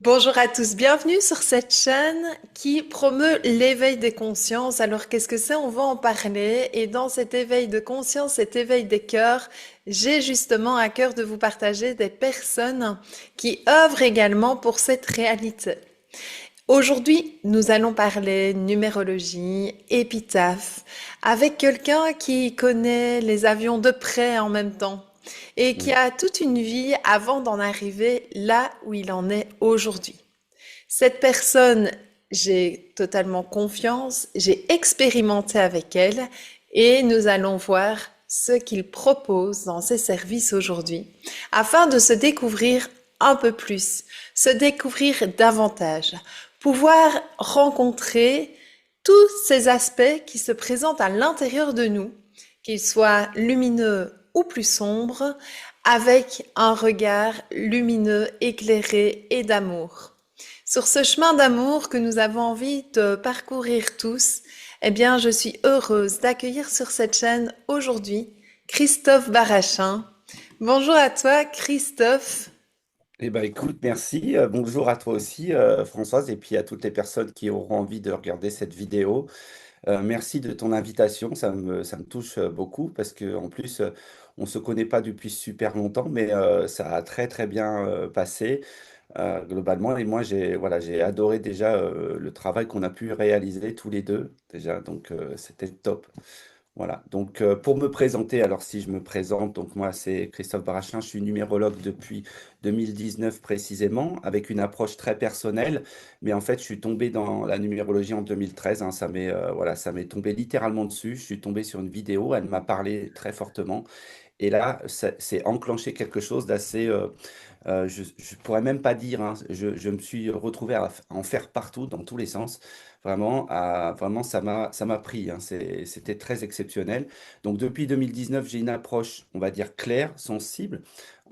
Bonjour à tous, bienvenue sur cette chaîne qui promeut l'éveil des consciences. Alors qu'est-ce que c'est? On va en parler et dans cet éveil de conscience, cet éveil des cœurs, j'ai justement à cœur de vous partager des personnes qui œuvrent également pour cette réalité. Aujourd'hui, nous allons parler numérologie, épitaphe, avec quelqu'un qui connaît les avions de près en même temps et qui Oui. a toute une vie avant d'en arriver là où il en est aujourd'hui. Cette personne, j'ai totalement confiance, j'ai expérimenté avec elle et nous allons voir ce qu'il propose dans ses services aujourd'hui afin de se découvrir un peu plus, se découvrir davantage, pouvoir rencontrer tous ces aspects qui se présentent à l'intérieur de nous, qu'ils soient lumineux ou plus sombres, avec un regard lumineux, éclairé et d'amour. Sur ce chemin d'amour que nous avons envie de parcourir tous, eh bien, je suis heureuse d'accueillir sur cette chaîne aujourd'hui Christophe Barachin. Bonjour à toi, Christophe. Eh ben, écoute, merci. Bonjour à toi aussi, Françoise, et puis à toutes les personnes qui auront envie de regarder cette vidéo. Merci de ton invitation. Ça me touche beaucoup parce que en plus, on se connaît pas depuis super longtemps, mais ça a très très bien passé globalement. Et moi, j'ai adoré déjà le travail qu'on a pu réaliser tous les deux déjà. Donc, c'était top. Voilà, donc pour me présenter, alors si je me présente, donc moi c'est Christophe Barachin, je suis numérologue depuis 2019 précisément, avec une approche très personnelle, mais en fait je suis tombé dans la numérologie en 2013, hein, voilà, ça m'est tombé littéralement dessus, je suis tombé sur une vidéo, elle m'a parlé très fortement, et là c'est enclenché quelque chose d'assez, je pourrais même pas dire, hein, je me suis retrouvé à en faire partout, dans tous les sens. Vraiment, vraiment ça m'a pris, hein, c'était très exceptionnel. Donc depuis 2019, j'ai une approche, on va dire claire, sensible,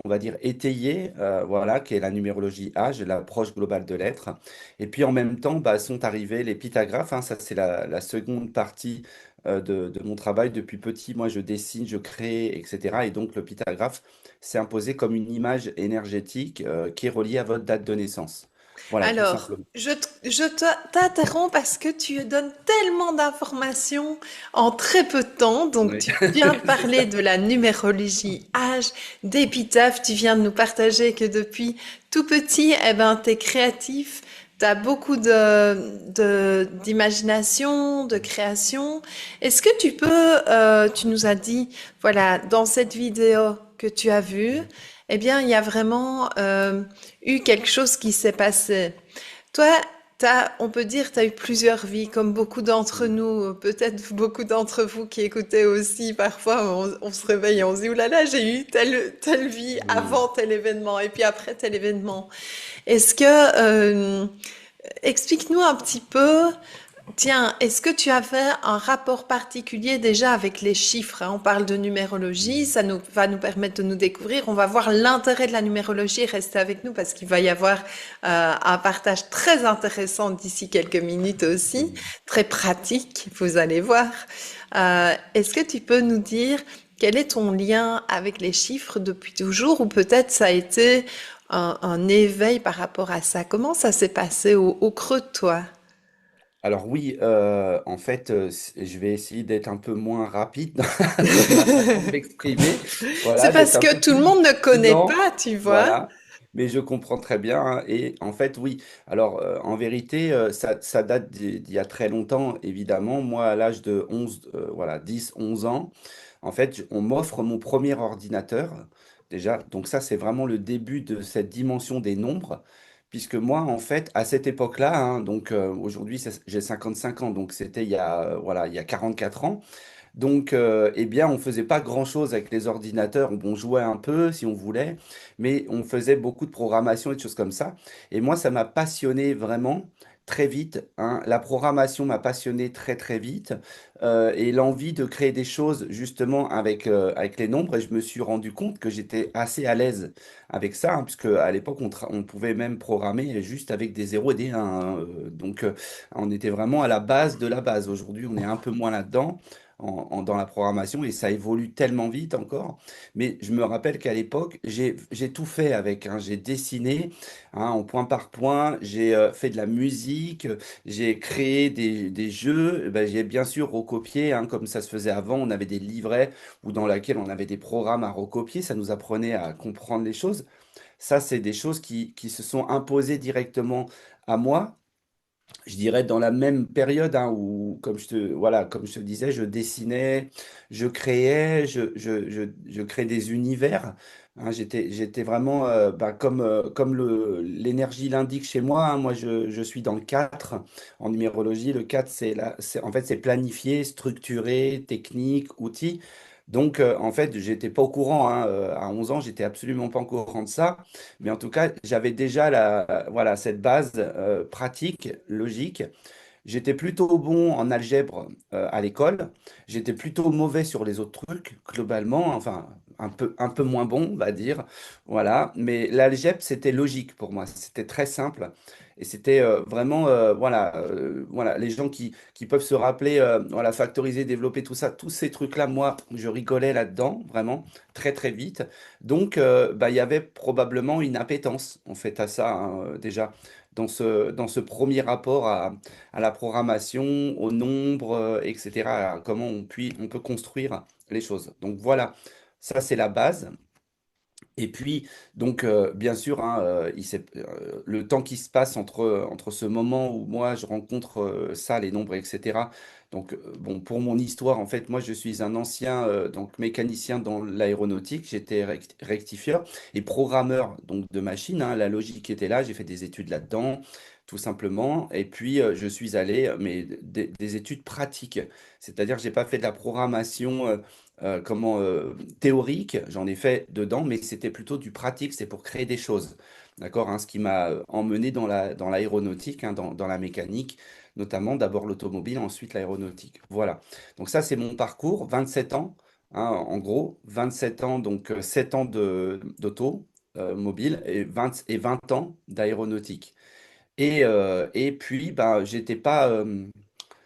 on va dire étayée, voilà, qui est la numérologie âge, l'approche globale de l'être. Et puis en même temps, bah, sont arrivés les pythagraphes, hein, ça c'est la seconde partie de mon travail. Depuis petit, moi je dessine, je crée, etc. Et donc le pythagraphe s'est imposé comme une image énergétique qui est reliée à votre date de naissance. Voilà, tout Alors, simplement. t'interromps parce que tu donnes tellement d'informations en très peu de temps. Donc, Oui. tu viens de C'est parler ça. de la numérologie âge, d'épitaphe. Tu viens de nous partager que depuis tout petit, eh ben, t'es créatif. T'as beaucoup d'imagination, de création. Est-ce que tu nous as dit, voilà, dans cette vidéo que tu as vue, eh bien, il y a vraiment eu quelque chose qui s'est passé. Toi, on peut dire, tu as eu plusieurs vies, comme beaucoup d'entre nous, peut-être beaucoup d'entre vous qui écoutez aussi, parfois on se réveille et on se dit, oulala, j'ai eu telle vie Oui. avant tel événement et puis après tel événement. Est-ce que, explique-nous un petit peu, tiens, est-ce que tu avais un rapport particulier déjà avec les chiffres, hein? On parle de numérologie, ça nous va nous permettre de nous découvrir. On va voir l'intérêt de la numérologie. Restez avec nous parce qu'il va y avoir un partage très intéressant d'ici quelques minutes aussi, très pratique, vous allez voir. Est-ce que tu peux nous dire quel est ton lien avec les chiffres depuis toujours ou peut-être ça a été un éveil par rapport à ça? Comment ça s'est passé au creux de toi? Alors oui, en fait, je vais essayer d'être un peu moins rapide dans ma façon de m'exprimer. C'est Voilà, d'être parce un que peu tout le plus monde ne connaît prudent. pas, tu vois. Voilà. Mais je comprends très bien, hein. Et en fait, oui. Alors, en vérité, ça date d'il y a très longtemps, évidemment. Moi, à l'âge de 11, voilà, 10, 11 ans, en fait, on m'offre mon premier ordinateur. Déjà, donc ça, c'est vraiment le début de cette dimension des nombres. Puisque moi, en fait, à cette époque-là, hein, donc aujourd'hui, j'ai 55 ans, donc c'était il y a, voilà, il y a 44 ans. Donc, eh bien, on faisait pas grand-chose avec les ordinateurs. On jouait un peu si on voulait, mais on faisait beaucoup de programmation et de choses comme ça. Et moi, ça m'a passionné vraiment très vite, hein. La programmation m'a passionné très très vite et l'envie de créer des choses justement avec les nombres. Et je me suis rendu compte que j'étais assez à l'aise avec ça, hein, puisque à l'époque, on pouvait même programmer juste avec des zéros et des 1, hein. Donc, on était vraiment à la base de la base. Aujourd'hui, on est un peu moins là-dedans. dans la programmation et ça évolue tellement vite encore. Mais je me rappelle qu'à l'époque, j'ai tout fait avec, hein. J'ai dessiné, hein, en point par point, j'ai fait de la musique, j'ai créé des jeux, ben, j'ai bien sûr recopié, hein, comme ça se faisait avant. On avait des livrets ou dans lesquels on avait des programmes à recopier. Ça nous apprenait à comprendre les choses. Ça, c'est des choses qui se sont imposées directement à moi. Je dirais dans la même période, hein, où, voilà, comme je te disais, je dessinais, je créais, je créais des univers, hein. J'étais vraiment, bah, comme l'énergie l'indique chez moi, hein. Moi, je suis dans le 4 en numérologie. Le 4 en fait, c'est planifié, structuré, technique, outil. Donc, en fait, j'étais pas au courant, hein, à 11 ans, j'étais absolument pas au courant de ça. Mais en tout cas, j'avais déjà voilà, cette base pratique, logique. J'étais plutôt bon en algèbre à l'école. J'étais plutôt mauvais sur les autres trucs, globalement. Enfin, un peu moins bon, on va dire. Voilà. Mais l'algèbre, c'était logique pour moi. C'était très simple. Et c'était vraiment, voilà, les gens qui peuvent se rappeler, voilà, factoriser, développer tout ça, tous ces trucs-là, moi, je rigolais là-dedans, vraiment, très, très vite. Donc, bah, il y avait probablement une appétence, en fait, à ça, hein, déjà, dans ce premier rapport à la programmation, au nombre, etc., à comment on peut construire les choses. Donc voilà, ça c'est la base. Et puis, donc, bien sûr, hein, le temps qui se passe entre ce moment où moi je rencontre ça, les nombres, etc. Donc, bon, pour mon histoire, en fait, moi je suis un ancien donc mécanicien dans l'aéronautique, j'étais rectifieur et programmeur donc de machines, hein. La logique était là, j'ai fait des études là-dedans, tout simplement. Et puis, je suis allé, mais des études pratiques, c'est-à-dire que j'ai pas fait de la programmation. Comment théorique, j'en ai fait dedans, mais c'était plutôt du pratique, c'est pour créer des choses. D'accord, hein, ce qui m'a emmené dans l'aéronautique, hein, dans la mécanique, notamment d'abord l'automobile, ensuite l'aéronautique. Voilà. Donc ça, c'est mon parcours, 27 ans, hein, en gros, 27 ans, donc 7 ans d'auto mobile et 20 ans d'aéronautique. Et puis, bah, j'étais pas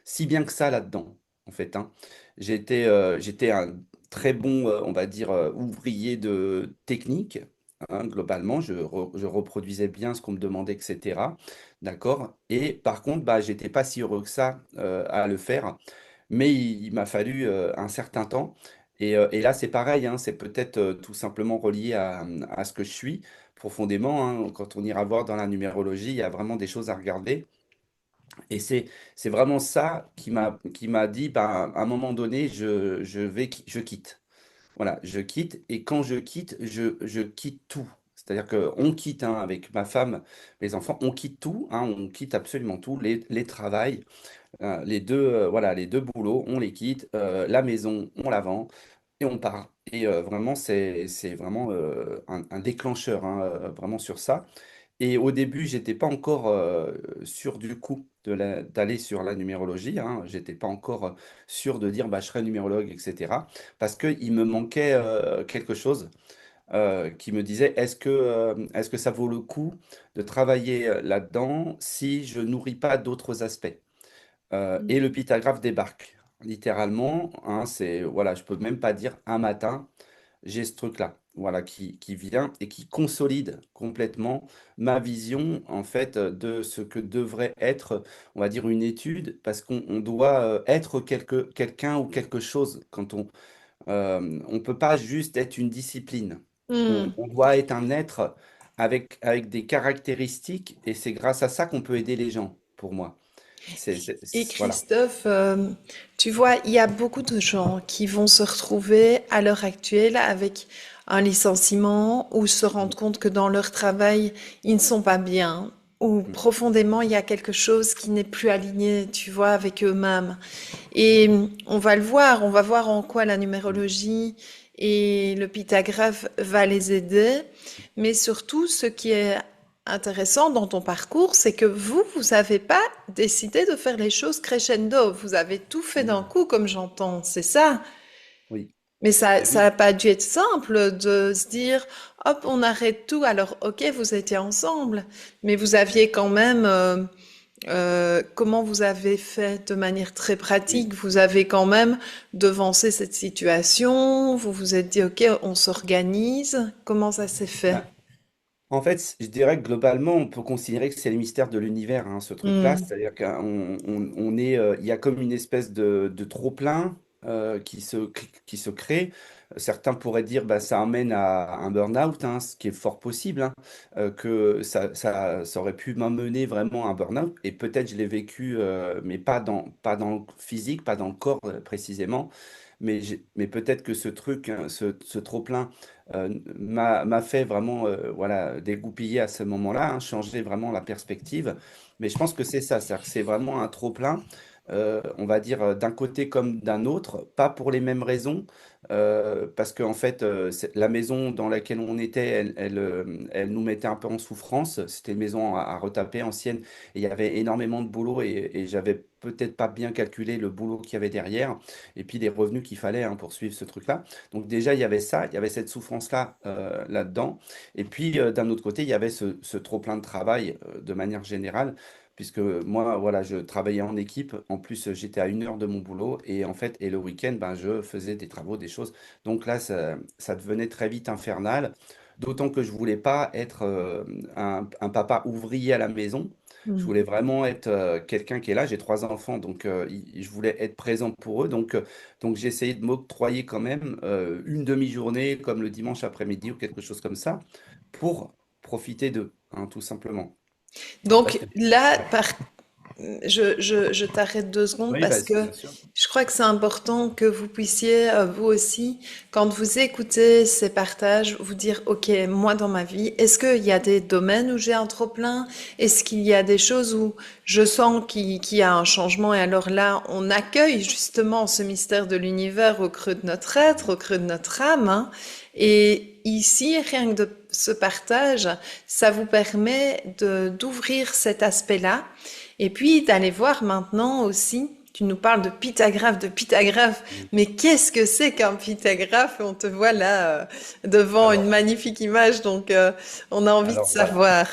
si bien que ça là-dedans, en fait, hein. J'étais un très bon, on va dire, ouvrier de technique, hein, globalement. Je reproduisais bien ce qu'on me demandait, etc. D'accord? Et par contre, bah, j'étais pas si heureux que ça à le faire. Mais il m'a fallu un certain temps. Et là, c'est pareil, hein, c'est peut-être tout simplement relié à ce que je suis profondément, hein. Quand on ira voir dans la numérologie, il y a vraiment des choses à regarder. Et c'est vraiment ça qui m'a dit, bah, à un moment donné, je quitte. Voilà, je quitte. Et quand je quitte, je quitte tout. C'est-à-dire qu'on quitte, hein, avec ma femme, mes enfants, on quitte tout, hein, on quitte absolument tout, les travails, voilà, les deux boulots, on les quitte, la maison, on la vend et on part. Et vraiment, c'est vraiment un déclencheur, hein, vraiment sur ça. Et au début, j'étais pas encore sûr du coup d'aller sur la numérologie, hein. J'étais pas encore sûr de dire bah, je serai numérologue, etc. Parce qu'il me manquait quelque chose qui me disait est-ce que ça vaut le coup de travailler là-dedans si je nourris pas d'autres aspects? Et le Pythagraphe débarque, littéralement, hein. C'est, voilà, je peux même pas dire un matin j'ai ce truc-là, voilà, qui vient et qui consolide complètement ma vision, en fait, de ce que devrait être, on va dire, une étude, parce qu'on doit être quelqu'un ou quelque chose quand on peut pas juste être une discipline. Hmm. On doit être un être avec des caractéristiques, et c'est grâce à ça qu'on peut aider les gens, pour moi. Et Voilà. Christophe, tu vois, il y a beaucoup de gens qui vont se retrouver à l'heure actuelle avec un licenciement ou se rendre compte que dans leur travail, ils ne sont pas bien ou Mm. profondément, il y a quelque chose qui n'est plus aligné, tu vois, avec eux-mêmes. Et on va le voir, on va voir en quoi la Mm. numérologie et le pythagraphe va les aider. Mais surtout, ce qui est intéressant dans ton parcours, c'est que vous n'avez pas décidé de faire les choses crescendo. Vous avez tout fait d'un Mm. coup, comme j'entends. C'est ça. Oui. Mais Eh ça oui. n'a pas dû être simple de se dire, hop, on arrête tout. Alors, ok, vous étiez ensemble, mais vous aviez quand même Comment vous avez fait de manière très Oui. pratique? Vous avez quand même devancé cette situation, vous vous êtes dit, OK, on s'organise. Comment ça s'est fait? Ben, en fait, je dirais que globalement, on peut considérer que c'est le mystère de l'univers, hein, ce truc-là. Hmm. C'est-à-dire qu'on est, il y a comme une espèce de trop-plein qui se crée. Certains pourraient dire, bah, ça amène à un burn-out, hein, ce qui est fort possible, hein, que ça aurait pu m'amener vraiment à un burn-out. Et peut-être je l'ai vécu, mais pas dans le physique, pas dans le corps précisément. Mais peut-être que ce truc, hein, ce trop-plein m'a fait vraiment voilà, dégoupiller à ce moment-là, hein, changer vraiment la perspective. Mais je pense que c'est ça, c'est-à-dire que c'est vraiment un trop-plein, on va dire d'un côté comme d'un autre, pas pour les mêmes raisons, parce qu'en fait, la maison dans laquelle on était, elle nous mettait un peu en souffrance. C'était une maison à retaper, ancienne, et il y avait énormément de boulot, et j'avais peut-être pas bien calculé le boulot qu'il y avait derrière, et puis les revenus qu'il fallait hein, pour suivre ce truc-là. Donc déjà, il y avait ça, il y avait cette souffrance-là là-dedans. Et puis d'un autre côté, il y avait ce trop-plein de travail de manière générale, puisque moi, voilà, je travaillais en équipe. En plus, j'étais à 1 heure de mon boulot et en fait, et le week-end, ben, je faisais des travaux, des choses. Donc là, ça devenait très vite infernal. D'autant que je voulais pas être un papa ouvrier à la maison. Je Hmm. voulais vraiment être quelqu'un qui est là. J'ai 3 enfants, donc je voulais être présent pour eux. Donc j'ai essayé de m'octroyer quand même une demi-journée, comme le dimanche après-midi ou quelque chose comme ça, pour profiter d'eux, hein, tout simplement. Après, Donc là, je t'arrête 2 secondes oui, parce vas-y, que bien sûr. je crois que c'est important que vous puissiez, vous aussi, quand vous écoutez ces partages, vous dire, OK, moi dans ma vie, est-ce qu'il y a des domaines où j'ai un trop-plein? Est-ce qu'il y a des choses où je sens qu'il y a un changement? Et alors là, on accueille justement ce mystère de l'univers au creux de notre être, au creux de notre âme, hein. Et ici, rien que de ce partage, ça vous permet d'ouvrir cet aspect-là et puis d'aller voir maintenant aussi, tu nous parles de Pythagraphe, Mm. mais qu'est-ce que c'est qu'un Pythagraphe? On te voit là devant une Alors, magnifique image, donc on a envie de alors voilà. savoir.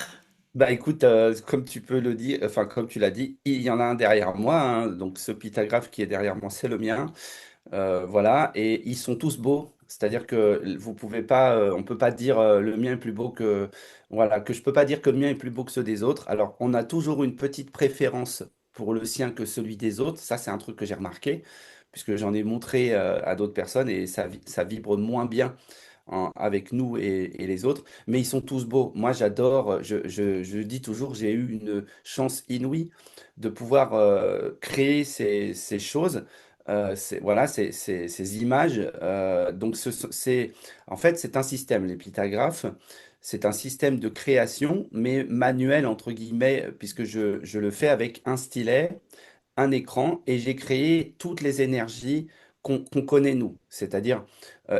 Bah écoute, comme tu peux le dire, enfin comme tu l'as dit, il y en a un derrière moi, hein. Donc ce pythagraphe qui est derrière moi, c'est le mien. Voilà, et ils sont tous beaux. C'est-à-dire que vous pouvez pas, on peut pas dire le mien est plus beau que, voilà, que je peux pas dire que le mien est plus beau que ceux des autres. Alors, on a toujours une petite préférence pour le sien que celui des autres. Ça, c'est un truc que j'ai remarqué, puisque j'en ai montré à d'autres personnes et ça vibre moins bien avec nous et les autres. Mais ils sont tous beaux. Moi, j'adore. Je dis toujours, j'ai eu une chance inouïe de pouvoir créer ces choses voilà, ces images. Donc, en fait, c'est un système, les pythagraphes. C'est un système de création, mais manuel, entre guillemets, puisque je le fais avec un stylet, un écran, et j'ai créé toutes les énergies qu'on connaît, nous. C'est-à-dire,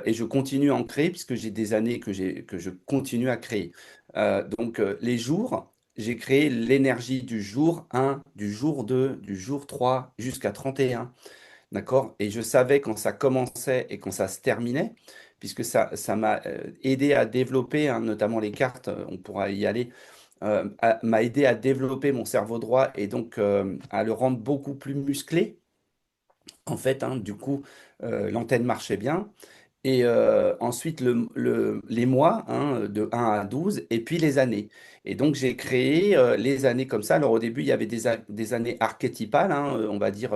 et je continue à en créer, puisque j'ai des années que je continue à créer. Les jours, j'ai créé l'énergie du jour 1, du jour 2, du jour 3, jusqu'à 31. D'accord? Et je savais quand ça commençait et quand ça se terminait, puisque ça m'a aidé à développer, hein, notamment les cartes, on pourra y aller, m'a aidé à développer mon cerveau droit et donc à le rendre beaucoup plus musclé. En fait, hein, du coup, l'antenne marchait bien. Et ensuite, les mois, hein, de 1 à 12, et puis les années. Et donc, j'ai créé les années comme ça. Alors, au début, il y avait des années archétypales, hein, on va dire,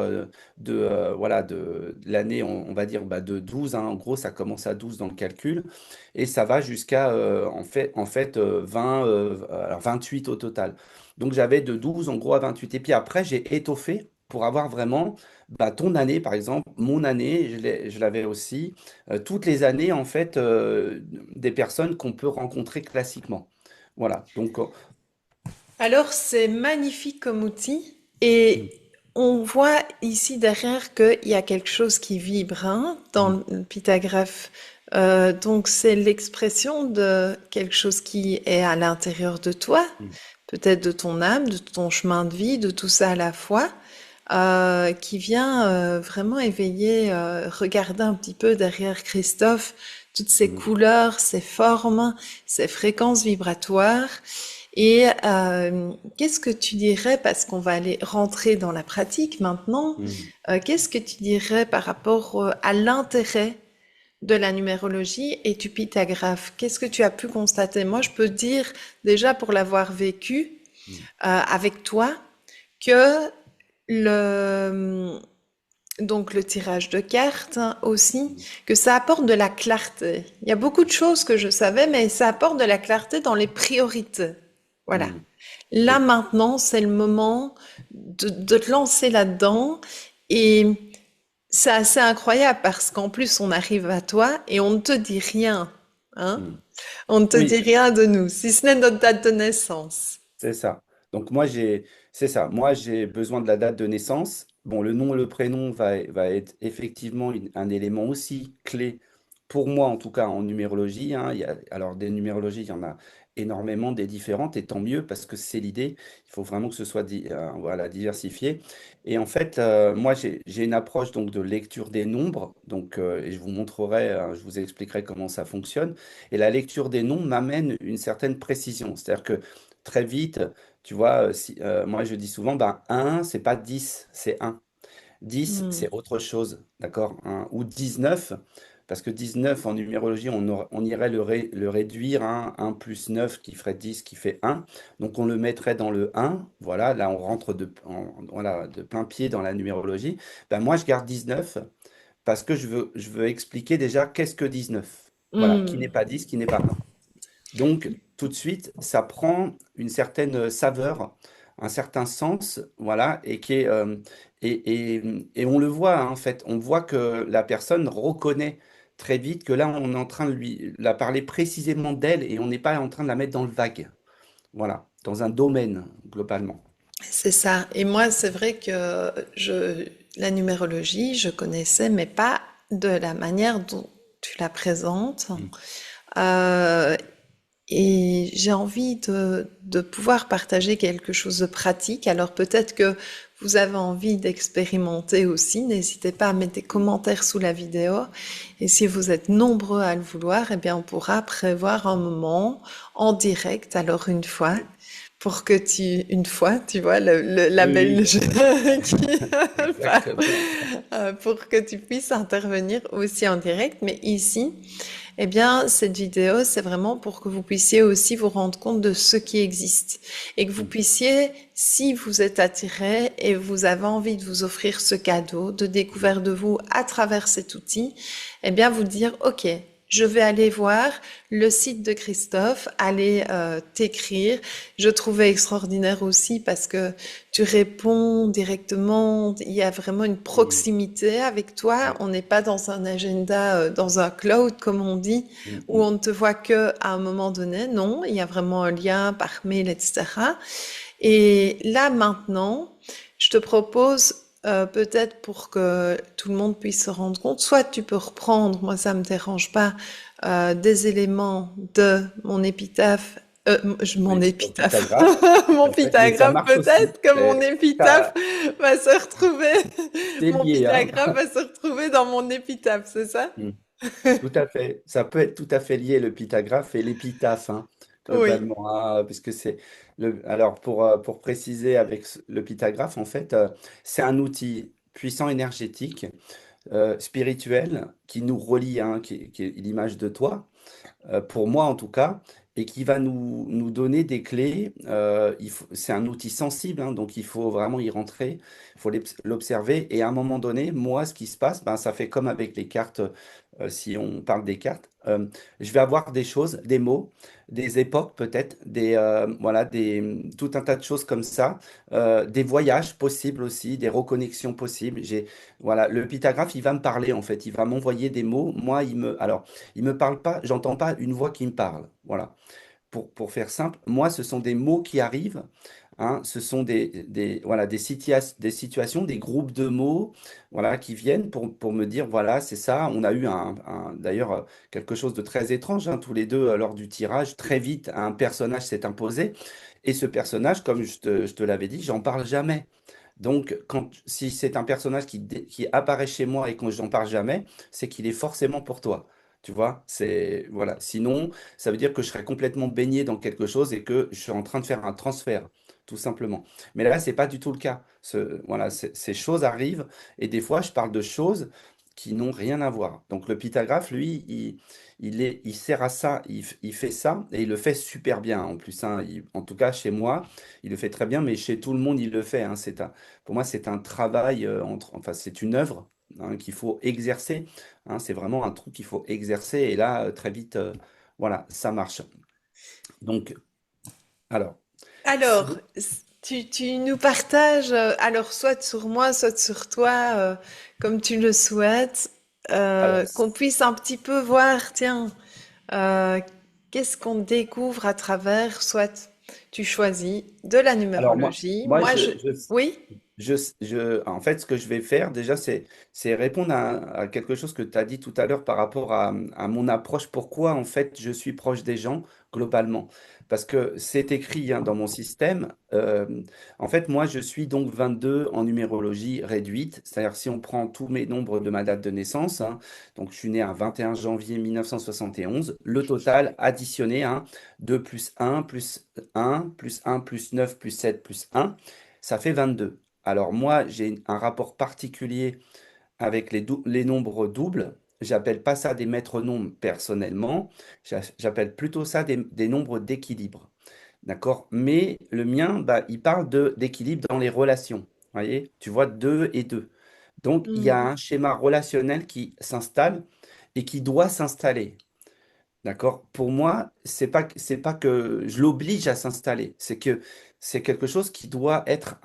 voilà, de l'année, on va dire, bah, de 12, hein. En gros, ça commence à 12 dans le calcul. Et ça va jusqu'à, en fait 20, alors 28 au total. Donc, j'avais de 12, en gros, à 28. Et puis après, j'ai étoffé pour avoir vraiment bah, ton année, par exemple, mon année, je l'avais aussi toutes les années, en fait, des personnes qu'on peut rencontrer classiquement. Voilà. Donc, Alors, c'est magnifique comme outil mm, et on voit ici derrière qu'il y a quelque chose qui vibre hein, dans mm, le pythagraphe. Donc, c'est l'expression de quelque chose qui est à l'intérieur de toi, mm, peut-être de ton âme, de ton chemin de vie, de tout ça à la fois, qui vient vraiment éveiller, regarder un petit peu derrière Christophe, toutes ces mm, couleurs, ces formes, ces fréquences vibratoires. Et qu'est-ce que tu dirais, parce qu'on va aller rentrer dans la pratique maintenant, Mhm. qu'est-ce que tu dirais par rapport à l'intérêt de la numérologie et du pythagraphe? Qu'est-ce que tu as pu constater? Moi, je peux dire déjà pour l'avoir vécu Mhm. avec toi que le donc le tirage de cartes hein, aussi, que ça apporte de la clarté. Il y a beaucoup de choses que je savais, mais ça apporte de la clarté dans les priorités. Voilà. Mhm. Là Oui, maintenant, c'est le moment de te lancer là-dedans et c'est assez incroyable parce qu'en plus on arrive à toi et on ne te dit rien, hein? Mhm. On ne te dit Oui, rien de nous, si ce n'est notre date de naissance. c'est ça. Donc c'est ça. Moi, j'ai besoin de la date de naissance. Bon, le nom et le prénom va être effectivement un élément aussi clé pour moi, en tout cas en numérologie, hein. Alors, des numérologies, il y en a énormément, des différentes, et tant mieux parce que c'est l'idée. Il faut vraiment que ce soit voilà, diversifié. Et en fait, moi, j'ai une approche donc de lecture des nombres. Donc, et je vous montrerai, je vous expliquerai comment ça fonctionne. Et la lecture des nombres m'amène une certaine précision. C'est-à-dire que très vite, tu vois, moi je dis souvent, ben 1, c'est pas 10, c'est un. 10, Hmm. c'est autre chose, d'accord? Ou 19, parce que 19 en numérologie, on irait le réduire à un plus 9 qui ferait 10, qui fait un. Donc on le mettrait dans le un. Voilà, là on rentre voilà, de plein pied dans la numérologie. Ben moi je garde 19 parce que je veux expliquer déjà qu'est-ce que 19. Voilà, qui n'est Hmm. pas 10, qui n'est pas un. Donc, tout de suite, ça prend une certaine saveur, un certain sens, voilà, et on le voit, hein, en fait, on voit que la personne reconnaît très vite que là, on est en train de lui la parler précisément d'elle et on n'est pas en train de la mettre dans le vague, voilà, dans un domaine, globalement. C'est ça. Et moi, c'est vrai que la numérologie, je connaissais, mais pas de la manière dont tu la présentes. Mm. Euh, et j'ai envie de pouvoir partager quelque chose de pratique. Alors peut-être que vous avez envie d'expérimenter aussi. N'hésitez pas à mettre des commentaires sous la vidéo. Et si vous êtes nombreux à le vouloir, eh bien, on pourra prévoir un moment en direct, alors une fois, pour que une fois, tu vois, la Oui, oui, belge qui parle, exactement. pour que tu puisses intervenir aussi en direct. Mais ici, eh bien, cette vidéo, c'est vraiment pour que vous puissiez aussi vous rendre compte de ce qui existe et que vous Mm. puissiez, si vous êtes attiré et vous avez envie de vous offrir ce cadeau de Mm. découverte de vous à travers cet outil, eh bien, vous dire, OK, je vais aller voir le site de Christophe, aller t'écrire. Je trouvais extraordinaire aussi parce que tu réponds directement, il y a vraiment une Mm. proximité avec toi. Ouais. On n'est pas dans un agenda, dans un cloud, comme on dit, Mm, où mm. on ne te voit que à un moment donné. Non, il y a vraiment un lien par mail, etc. Et là, maintenant, je te propose, peut-être pour que tout le monde puisse se rendre compte, soit tu peux reprendre, moi ça me dérange pas, des éléments de mon épitaphe, mon Oui, ton épitaphe, pythagraphe, tout mon à fait. Mais ça pythagraphe, marche aussi. peut-être que mon épitaphe va se retrouver, C'est mon lié, hein. pythagraphe va se retrouver dans mon épitaphe, c'est ça? Mm. Tout à fait. Ça peut être tout à fait lié, le pythagraphe et l'épitaphe, hein, Oui. globalement, hein, puisque c'est alors, pour préciser avec le pythagraphe, en fait, c'est un outil puissant énergétique, spirituel, qui nous relie, hein, qui est l'image de toi, pour moi en tout cas, et qui va nous donner des clés. C'est un outil sensible, hein, donc il faut vraiment y rentrer, il faut l'observer. Et à un moment donné, moi, ce qui se passe, ben, ça fait comme avec les cartes, si on parle des cartes, je vais avoir des choses, des mots, des époques peut-être, voilà, tout un tas de choses comme ça, des voyages possibles aussi, des reconnexions possibles. Voilà, le pythagraphe, il va me parler en fait, il va m'envoyer des mots. Moi, alors, il me parle pas, j'entends pas une voix qui me parle. Voilà. Pour faire simple, moi, ce sont des mots qui arrivent, hein, ce sont voilà, des situations, des groupes de mots, voilà, qui viennent pour me dire, voilà, c'est ça. On a eu d'ailleurs quelque chose de très étrange, hein, tous les deux, lors du tirage. Très vite, un personnage s'est imposé. Et ce personnage, comme je te l'avais dit, j'en parle jamais. Donc, si c'est un personnage qui apparaît chez moi et que j'en parle jamais, c'est qu'il est forcément pour toi. Tu vois, c'est voilà. Sinon, ça veut dire que je serais complètement baigné dans quelque chose et que je suis en train de faire un transfert, tout simplement. Mais là, c'est pas du tout le cas. Voilà, ces choses arrivent et des fois, je parle de choses qui n'ont rien à voir. Donc, le pythagraphe, lui, il sert à ça, il fait ça et il le fait super bien en plus, hein. En tout cas, chez moi, il le fait très bien, mais chez tout le monde, il le fait, hein. Pour moi, c'est un travail enfin, c'est une œuvre, hein, qu'il faut exercer. Hein, c'est vraiment un truc qu'il faut exercer et là, très vite, voilà, ça marche. Donc, alors, Alors, si, tu nous partages, alors soit sur moi, soit sur toi, comme tu le souhaites, alors, qu'on puisse un petit peu voir, tiens, euh, qu'est-ce qu'on découvre à travers, soit tu choisis de la alors moi, numérologie, moi oui, en fait, ce que je vais faire déjà, c'est répondre à quelque chose que tu as dit tout à l'heure par rapport à mon approche. Pourquoi, en fait, je suis proche des gens globalement? Parce que c'est écrit, hein, dans mon système. En fait, moi, je suis donc 22 en numérologie réduite. C'est-à-dire, si on prend tous mes nombres de ma date de naissance, hein, donc je suis né un 21 janvier 1971, le total additionné, hein, 2 plus un plus 9 plus 7 plus un, ça fait 22. Alors moi, j'ai un rapport particulier avec les nombres doubles. J'appelle pas ça des maîtres nombres personnellement. J'appelle plutôt ça des nombres d'équilibre. D'accord? Mais le mien, bah, il parle d'équilibre dans les relations. Vous voyez? Tu vois, 2 et 2. Donc, il y a hmm, un schéma relationnel qui s'installe et qui doit s'installer. D'accord? Pour moi, c'est pas que je l'oblige à s'installer, c'est que c'est quelque chose qui doit être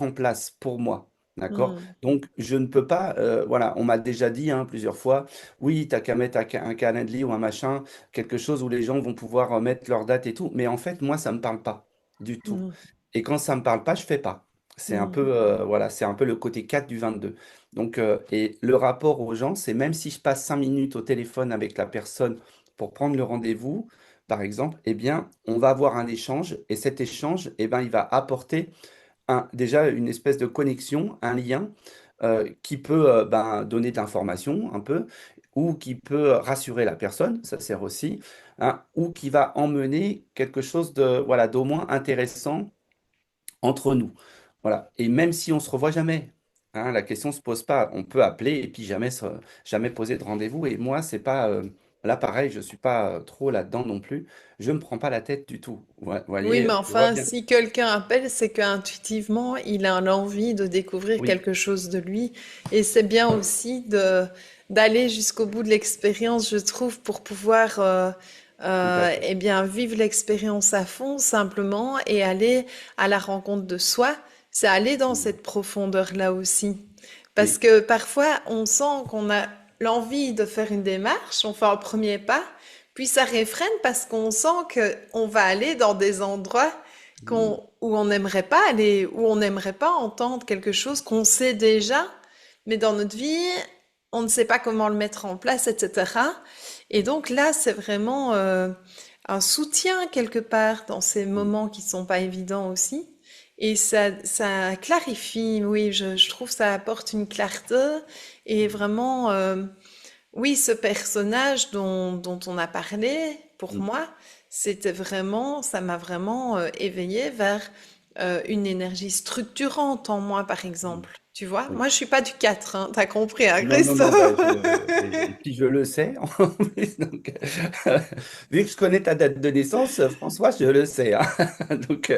en place pour moi. D'accord? hmm, Donc, je ne peux pas, voilà, on m'a déjà dit, hein, plusieurs fois, oui, t'as qu'à mettre un calendrier ou un machin, quelque chose où les gens vont pouvoir mettre leur date et tout. Mais en fait, moi, ça me parle pas du tout. hmm, Et quand ça me parle pas, je fais pas. C'est un hmm, peu, voilà, c'est un peu le côté 4 du 22. Donc, et le rapport aux gens, c'est même si je passe 5 minutes au téléphone avec la personne pour prendre le rendez-vous, par exemple, eh bien, on va avoir un échange et cet échange, eh ben, il va apporter déjà une espèce de connexion, un lien qui peut ben, donner de l'information un peu ou qui peut rassurer la personne, ça sert aussi, hein, ou qui va emmener quelque chose de, voilà, d'au moins intéressant entre nous. Voilà. Et même si on se revoit jamais, hein, la question se pose pas. On peut appeler et puis jamais poser de rendez-vous. Et moi, c'est pas là pareil, je suis pas trop là-dedans non plus. Je me prends pas la tête du tout. Vous oui, mais voyez, je vois enfin, bien. si quelqu'un appelle, c'est qu'intuitivement, il a l'envie de découvrir Oui, quelque chose de lui. Et c'est bien aussi d'aller jusqu'au bout de l'expérience, je trouve, pour pouvoir, tout à fait. eh bien, vivre l'expérience à fond, simplement, et aller à la rencontre de soi. C'est aller dans Mm. cette profondeur-là aussi. Parce Oui, que parfois, on sent qu'on a l'envie de faire une démarche, on fait un premier pas, puis ça réfrène parce qu'on sent que on va aller dans des endroits mm, où on n'aimerait pas aller, où on n'aimerait pas entendre quelque chose qu'on sait déjà, mais dans notre vie, on ne sait pas comment le mettre en place, etc. Et donc là, c'est vraiment un soutien quelque part dans ces mm, moments qui sont pas évidents aussi. Et ça clarifie, oui, je trouve ça apporte une clarté et mm, vraiment, oui, ce personnage dont on a parlé, pour mm. moi, c'était vraiment, ça m'a vraiment éveillé vers une énergie structurante en moi, par Mm. exemple. Tu vois, Oui. moi, je suis pas du 4, hein, t'as compris, hein, Non, non, non, bah, Christophe? et puis je le sais en plus. Donc, vu que je connais ta date de naissance, François, je le sais, hein. Donc,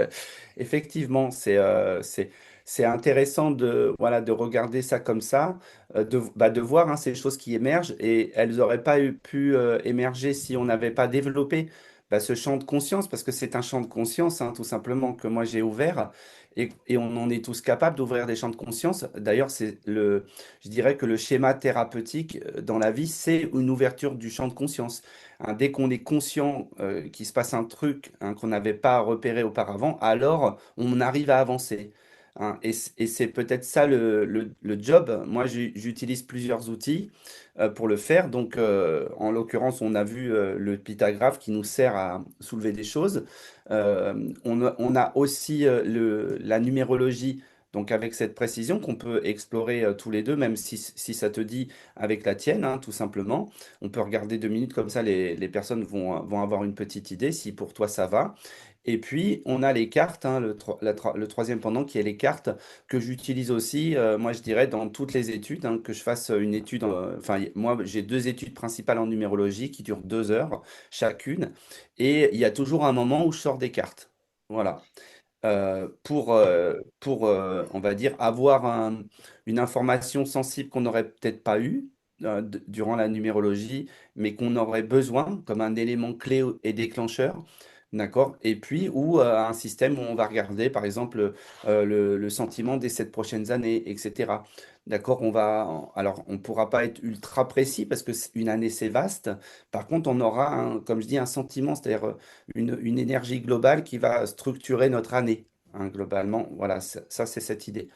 effectivement, c'est intéressant de, voilà, de regarder ça comme ça, de voir, hein, ces choses qui émergent et elles n'auraient pas pu émerger si on n'avait pas développé bah, ce champ de conscience, parce que c'est un champ de conscience, hein, tout simplement, que moi j'ai ouvert et on en est tous capables d'ouvrir des champs de conscience. D'ailleurs, je dirais que le schéma thérapeutique dans la vie, c'est une ouverture du champ de conscience. Hein, dès qu'on est conscient qu'il se passe un truc, hein, qu'on n'avait pas repéré auparavant, alors on arrive à avancer. Hein. Et c'est peut-être ça le job. Moi, j'utilise plusieurs outils pour le faire. Donc, en l'occurrence, on a vu le pythagraphe qui nous sert à soulever des choses. On a aussi la numérologie Donc avec cette précision qu'on peut explorer tous les deux, même si ça te dit avec la tienne, hein, tout simplement. On peut regarder 2 minutes comme ça, les personnes vont avoir une petite idée si pour toi ça va. Et puis on a les cartes, hein, le troisième pendant qui est les cartes que j'utilise aussi, moi je dirais dans toutes les études, hein, que je fasse une étude, enfin moi j'ai 2 études principales en numérologie qui durent 2 heures chacune, et il y a toujours un moment où je sors des cartes. Voilà. On va dire, avoir une information sensible qu'on n'aurait peut-être pas eue durant la numérologie, mais qu'on aurait besoin comme un élément clé et déclencheur. D'accord? Et puis, ou un système où on va regarder, par exemple, le sentiment des 7 prochaines années, etc. D'accord? Alors, on ne pourra pas être ultra précis parce que une année, c'est vaste. Par contre, on aura, comme je dis, un sentiment, c'est-à-dire une énergie globale qui va structurer notre année, hein, globalement. Voilà, ça, c'est cette idée.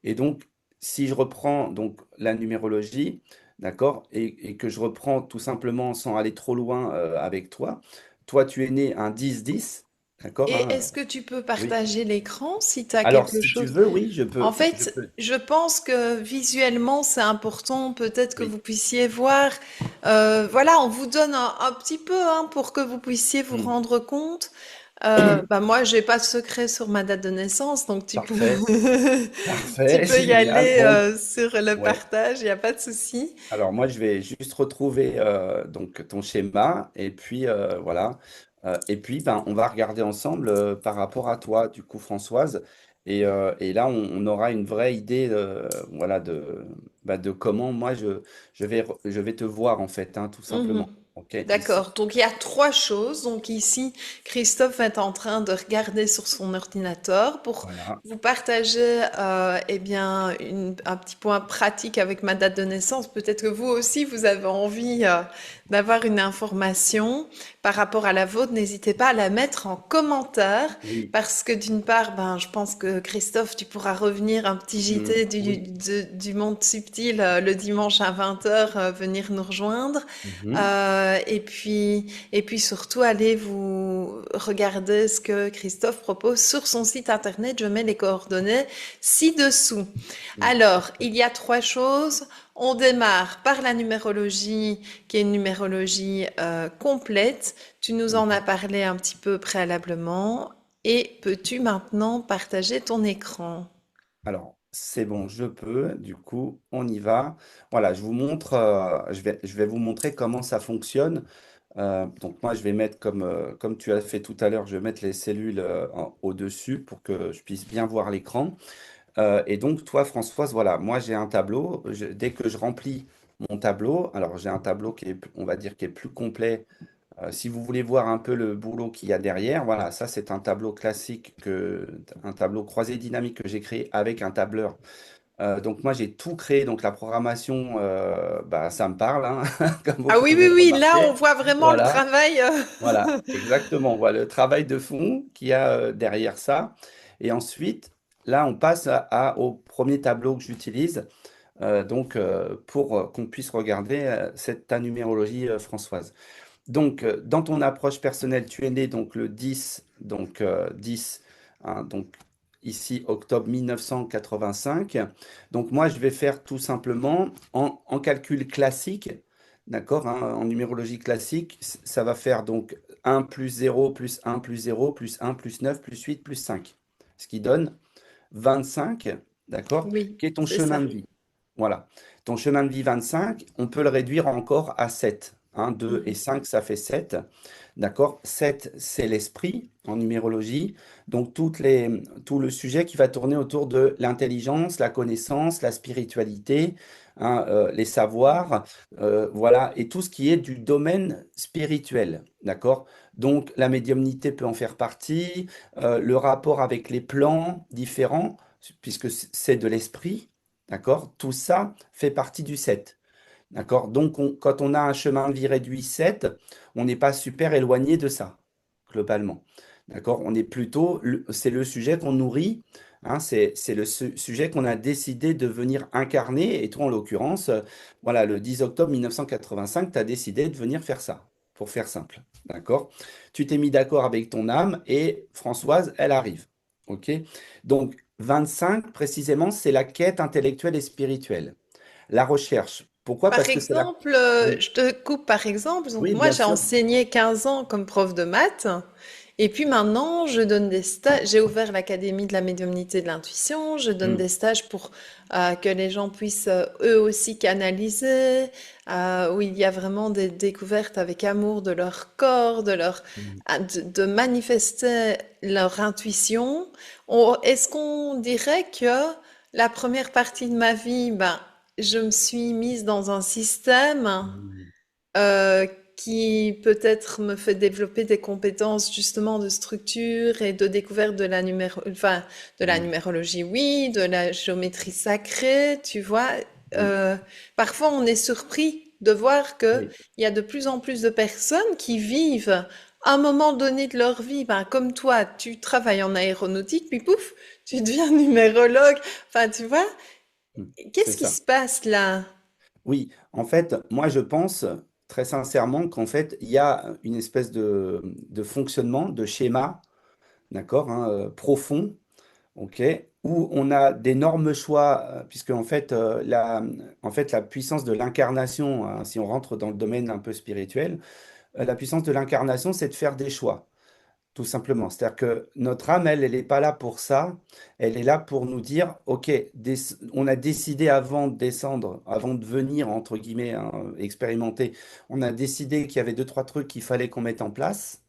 Et donc, si je reprends donc la numérologie, d'accord, et que je reprends tout simplement sans aller trop loin avec toi, toi, tu es né un 10-10, d'accord, Et hein, est-ce que tu peux oui. partager l'écran si tu as Alors, quelque si tu chose? veux, oui, En je fait, peux, je pense que visuellement, c'est important peut-être que oui. vous puissiez voir. Voilà, on vous donne un petit peu hein, pour que vous puissiez vous Hmm. rendre compte. Bah moi, j'ai pas de secret sur ma date de naissance, donc tu peux, Parfait, tu parfait, peux y génial. aller Bon, sur le ouais. partage, il n'y a pas de souci. Alors moi, je vais juste retrouver donc ton schéma et puis voilà. Et puis ben, on va regarder ensemble par rapport à toi, du coup, Françoise. Et là, on aura une vraie idée voilà, de comment moi je vais te voir en fait, hein, tout Mhm. simplement. OK, ici. D'accord. Donc il y a trois choses. Donc ici, Christophe est en train de regarder sur son ordinateur pour Voilà. vous partager eh bien un petit point pratique avec ma date de naissance. Peut-être que vous aussi, vous avez envie d'avoir une information par rapport à la vôtre. N'hésitez pas à la mettre en commentaire Oui. parce que d'une part, ben, je pense que Christophe, tu pourras revenir un petit Mm. JT Oui. du monde subtil le dimanche à 20 heures, venir nous rejoindre. Mhm. Et puis surtout, allez vous regarder ce que Christophe propose sur son site internet. Je mets les coordonnées ci-dessous. Mm. Alors, Parfait. il y a trois choses. On démarre par la numérologie, qui est une numérologie complète. Tu nous en as Mhm. parlé un petit peu préalablement. Et peux-tu maintenant partager ton écran? Alors, c'est bon, je peux. Du coup, on y va. Voilà, je vous montre, je vais vous montrer comment ça fonctionne. Donc moi, je vais mettre comme tu as fait tout à l'heure, je vais mettre les cellules au-dessus pour que je puisse bien voir l'écran. Et donc, toi, Françoise, voilà, moi, j'ai un tableau. Dès que je remplis mon tableau, alors j'ai un tableau qui est, on va dire, qui est plus complet. Si vous voulez voir un peu le boulot qu'il y a derrière, voilà, ça c'est un tableau classique, un tableau croisé dynamique que j'ai créé avec un tableur. Donc moi j'ai tout créé, donc la programmation, bah, ça me parle, hein, comme vous Ah oui, oui, pouvez le oui, là on remarquer. voit vraiment le Voilà, travail. voilà, exactement. On voit le travail de fond qu'il y a derrière ça. Et ensuite, là on passe au premier tableau que j'utilise, donc pour qu'on puisse regarder ta numérologie, Françoise. Donc, dans ton approche personnelle, tu es né donc le 10, donc 10, hein, donc ici octobre 1985. Donc moi, je vais faire tout simplement en calcul classique, d'accord, hein, en numérologie classique, ça va faire donc 1 plus 0 plus 1 plus 0 plus 1 plus 9 plus 8 plus 5, ce qui donne 25, d'accord, Oui, qui est ton c'est chemin ça. de vie. Voilà. Ton chemin de vie 25, on peut le réduire encore à 7. 1, 2 et 5, ça fait 7. D'accord? 7, c'est l'esprit en numérologie. Donc, tout le sujet qui va tourner autour de l'intelligence, la connaissance, la spiritualité, hein, les savoirs, voilà, et tout ce qui est du domaine spirituel. D'accord? Donc, la médiumnité peut en faire partie, le rapport avec les plans différents, puisque c'est de l'esprit. D'accord? Tout ça fait partie du 7. D'accord? Donc, quand on a un chemin de vie réduit 7, on n'est pas super éloigné de ça, globalement. D'accord? On est plutôt, c'est le sujet qu'on nourrit, hein, c'est le sujet qu'on a décidé de venir incarner. Et toi, en l'occurrence, voilà, le 10 octobre 1985, tu as décidé de venir faire ça, pour faire simple. D'accord? Tu t'es mis d'accord avec ton âme et Françoise, elle arrive. OK? Donc, 25, précisément, c'est la quête intellectuelle et spirituelle. La recherche. Pourquoi? Par Parce que c'est la... exemple, Oui, je te coupe par exemple, donc oui, moi bien j'ai sûr. enseigné 15 ans comme prof de maths, et puis maintenant je donne des stages, j'ai ouvert l'Académie de la médiumnité et de l'intuition, je donne Mm, des stages pour que les gens puissent eux aussi canaliser, où il y a vraiment des découvertes avec amour de leur corps, mm. de manifester leur intuition. Est-ce qu'on dirait que la première partie de ma vie, ben, je me suis mise dans un système Mm. euh, qui peut-être me fait développer des compétences justement de structure et de découverte de enfin, de la Mm. numérologie, oui, de la géométrie sacrée, tu vois. Oui, Euh, Parfois, on est surpris de voir que oui, il y a de plus en plus de personnes qui vivent à un moment donné de leur vie, ben, comme toi, tu travailles en aéronautique, puis pouf, tu deviens numérologue. Enfin, tu vois, mm. C'est qu'est-ce qui ça. se passe là? Oui, en fait, moi je pense très sincèrement qu'en fait, il y a une espèce de fonctionnement, de schéma, d'accord, hein, profond, ok, où on a d'énormes choix, puisque en fait, la puissance de l'incarnation, hein, si on rentre dans le domaine un peu spirituel, la puissance de l'incarnation, c'est de faire des choix. Tout simplement. C'est-à-dire que notre âme, elle n'est pas là pour ça. Elle est là pour nous dire, OK, on a décidé avant de descendre, avant de venir, entre guillemets, hein, expérimenter, on a décidé qu'il y avait deux, trois trucs qu'il fallait qu'on mette en place.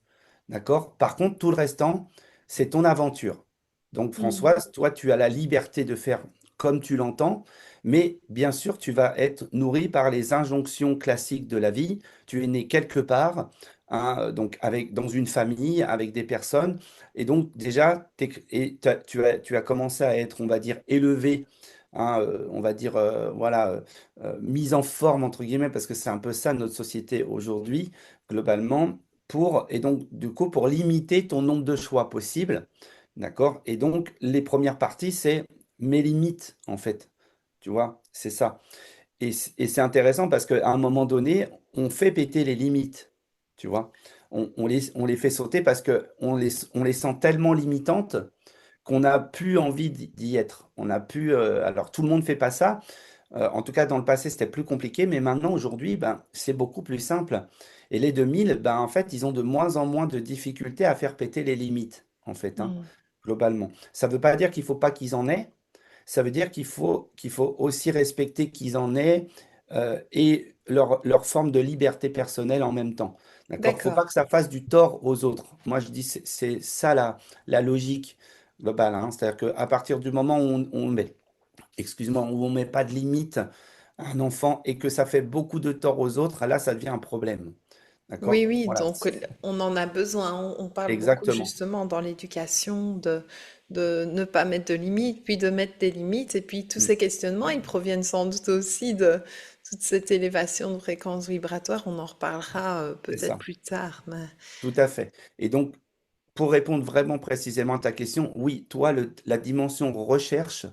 D'accord? Par contre, tout le restant, c'est ton aventure. Donc, Mhm. Françoise, toi, tu as la liberté de faire comme tu l'entends, mais bien sûr, tu vas être nourri par les injonctions classiques de la vie. Tu es né quelque part, hein, donc dans une famille, avec des personnes, et donc déjà, tu as commencé à être, on va dire, élevé, hein, on va dire, voilà, mise en forme, entre guillemets, parce que c'est un peu ça notre société aujourd'hui, globalement et donc, du coup, pour limiter ton nombre de choix possibles, d'accord? Et donc, les premières parties, c'est mes limites, en fait. Tu vois, c'est ça. Et c'est intéressant parce qu'à un moment donné, on fait péter les limites, tu vois. On les fait sauter parce on les sent tellement limitantes qu'on n'a plus envie d'y être. On a pu, alors tout le monde ne fait pas ça. En tout cas, dans le passé, c'était plus compliqué, mais maintenant, aujourd'hui, ben, c'est beaucoup plus simple. Et les 2000, ben, en fait, ils ont de moins en moins de difficultés à faire péter les limites, en fait, hein, Mhm. globalement. Ça ne veut pas dire qu'il ne faut pas qu'ils en aient, ça veut dire qu'il faut aussi respecter qu'ils en aient et leur forme de liberté personnelle en même temps. D'accord? Il ne faut pas D'accord. que ça fasse du tort aux autres. Moi, je dis, c'est ça la logique globale, hein. C'est-à-dire qu'à partir du moment où on met excuse-moi, où on met pas de limite à un enfant et que ça fait beaucoup de tort aux autres, là, ça devient un problème. Oui, D'accord? oui, Voilà. donc on en a besoin. On parle beaucoup Exactement. justement dans l'éducation de ne pas mettre de limites, puis de mettre des limites. Et puis tous Mm. ces questionnements, ils proviennent sans doute aussi de toute cette élévation de fréquence vibratoire. On en reparlera C'est peut-être ça. plus tard. Mais... Tout à fait. Et donc, pour répondre vraiment précisément à ta question, oui, toi, la dimension recherche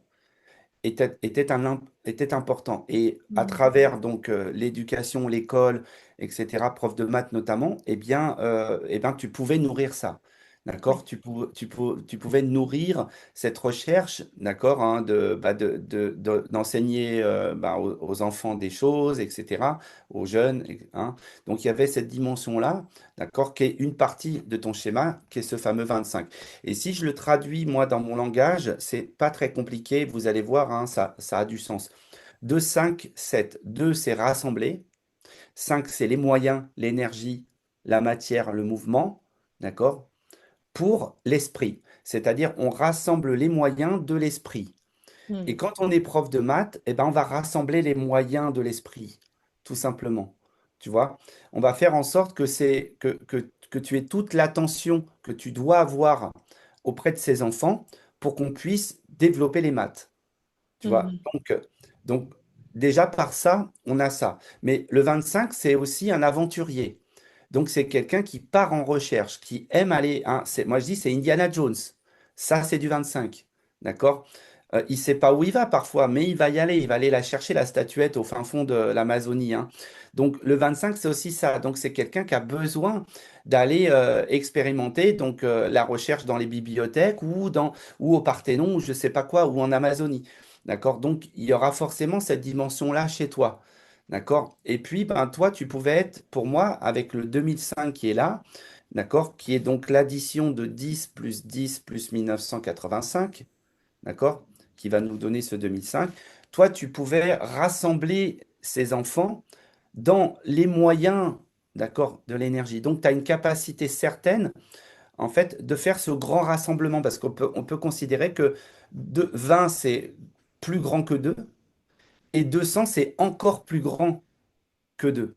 était important. Et à Mhm. travers donc l'éducation, l'école, etc., prof de maths notamment, eh bien, tu pouvais nourrir ça. D'accord? Oui. Tu pouvais nourrir cette recherche, d'accord, hein, d'enseigner bah, aux enfants des choses, etc., aux jeunes, hein. Donc, il y avait cette dimension-là, d'accord, qui est une partie de ton schéma, qui est ce fameux 25. Et si je le traduis, moi, dans mon langage, c'est pas très compliqué. Vous allez voir, hein, ça a du sens. 2, 5, 7. 2, c'est rassembler. 5, c'est les moyens, l'énergie, la matière, le mouvement. D'accord? Pour l'esprit. C'est-à-dire, on rassemble les moyens de l'esprit. Et Mhm. quand on est prof de maths, eh ben, on va rassembler les moyens de l'esprit, tout simplement. Tu vois? On va faire en sorte que tu aies toute l'attention que tu dois avoir auprès de ces enfants pour qu'on puisse développer les maths. Tu vois? Mhm. Donc, déjà par ça, on a ça. Mais le 25, c'est aussi un aventurier. Donc, c'est quelqu'un qui part en recherche, qui aime aller, hein, moi, je dis, c'est Indiana Jones. Ça, c'est du 25. D'accord? il sait pas où il va parfois, mais il va y aller. Il va aller la chercher, la statuette, au fin fond de l'Amazonie, hein. Donc le 25, c'est aussi ça. Donc c'est quelqu'un qui a besoin d'aller expérimenter donc la recherche dans les bibliothèques ou au Parthénon ou je sais pas quoi ou en Amazonie. D'accord? Donc il y aura forcément cette dimension-là chez toi. D'accord? Et puis ben toi tu pouvais être pour moi avec le 2005 qui est là, d'accord? Qui est donc l'addition de 10 plus 1985, d'accord, qui va nous donner ce 2005. Toi, tu pouvais rassembler ces enfants dans les moyens, d'accord, de l'énergie. Donc, tu as une capacité certaine, en fait, de faire ce grand rassemblement, parce on peut considérer que 20, c'est plus grand que 2, et 200, c'est encore plus grand que 2,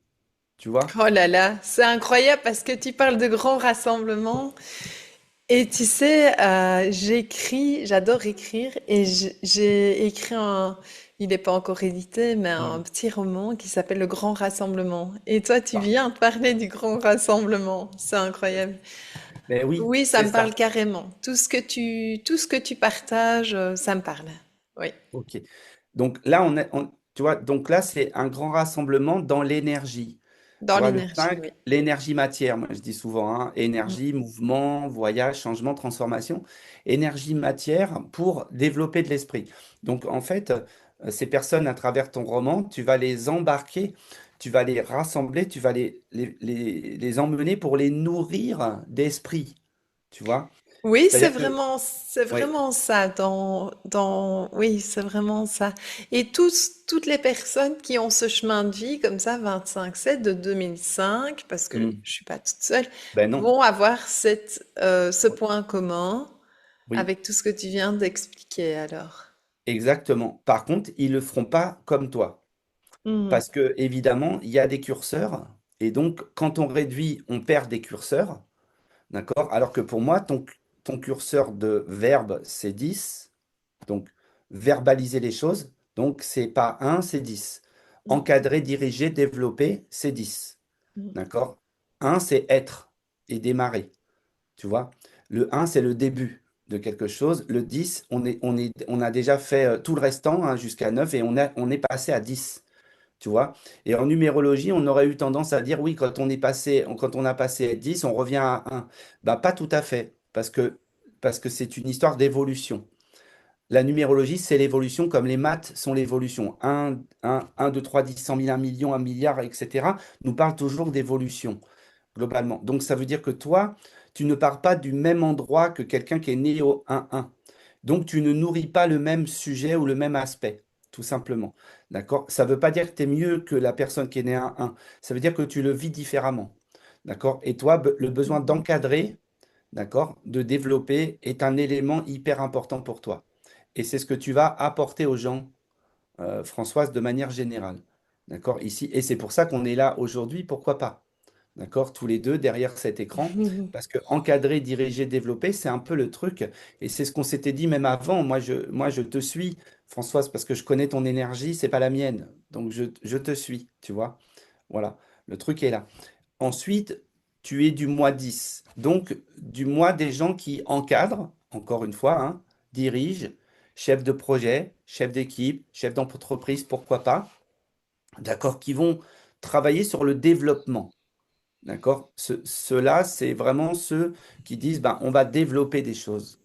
tu vois? Oh là là, c'est incroyable parce que tu parles de grands rassemblements. Et tu sais, j'adore écrire et j'ai écrit il n'est pas encore édité, mais un Mm. petit roman qui s'appelle Le Grand Rassemblement. Et toi, tu Parfait. viens de parler du Grand Rassemblement. C'est incroyable. Ben oui, Oui, ça c'est me parle ça. carrément. Tout ce que tu partages, ça me parle. Oui, Ok. Donc là, tu vois, donc là, c'est un grand rassemblement dans l'énergie. Tu dans vois, le l'énergie, 5, oui. l'énergie matière, moi je dis souvent, hein, Mm. énergie, mouvement, voyage, changement, transformation. Énergie matière pour développer de l'esprit. Donc en fait, ces personnes, à travers ton roman, tu vas les embarquer, tu vas les rassembler, tu vas les emmener pour les nourrir d'esprit. Tu vois? Oui, C'est-à-dire que, c'est oui. vraiment ça oui, c'est vraiment ça. Et toutes les personnes qui ont ce chemin de vie comme ça, 25/7 de 2005, parce que Hmm. je suis pas toute seule, Ben non. vont avoir ce Oui. point commun Oui. avec tout ce que tu viens d'expliquer alors. Exactement. Par contre, ils le feront pas comme toi. Mhm. Parce que, évidemment, il y a des curseurs. Et donc, quand on réduit, on perd des curseurs. D'accord? Alors que pour moi, ton curseur de verbe, c'est 10. Donc, verbaliser les choses. Donc, c'est pas un, c'est 10. Mhm. Encadrer, diriger, développer, c'est 10. D'accord? Un, c'est être et démarrer. Tu vois? Le un, c'est le début de quelque chose. Le 10, on a déjà fait tout le restant, hein, jusqu'à 9 et on est passé à 10. Tu vois? Et en numérologie, on aurait eu tendance à dire oui, quand on a passé à 10, on revient à un. Bah, pas tout à fait, parce que c'est une histoire d'évolution. La numérologie, c'est l'évolution comme les maths sont l'évolution. 1, 2, 3, 10, 100 000, 1 million, 1 milliard, etc. nous parle toujours d'évolution, globalement. Donc ça veut dire que toi, tu ne pars pas du même endroit que quelqu'un qui est né au 1-1. Donc tu ne nourris pas le même sujet ou le même aspect, tout simplement. D'accord? Ça ne veut pas dire que tu es mieux que la personne qui est née à 1. Ça veut dire que tu le vis différemment. D'accord? Et toi, le besoin Mhm. d'encadrer, d'accord, de développer est un élément hyper important pour toi. Et c'est ce que tu vas apporter aux gens, Françoise, de manière générale. D'accord? Ici. Et c'est pour ça qu'on est là aujourd'hui, pourquoi pas? D'accord? Tous les deux derrière cet écran. Parce que encadrer, diriger, développer, c'est un peu le truc. Et c'est ce qu'on s'était dit même avant. Moi, je te suis, Françoise, parce que je connais ton énergie, c'est pas la mienne. Donc, je te suis, tu vois? Voilà. Le truc est là. Ensuite, tu es du mois 10. Donc, du mois des gens qui encadrent, encore une fois, hein, dirigent, chef de projet, chef d'équipe, chef d'entreprise, pourquoi pas, d'accord, qui vont travailler sur le développement. D'accord? Ceux-là, c'est vraiment ceux qui disent, ben, on va développer des choses.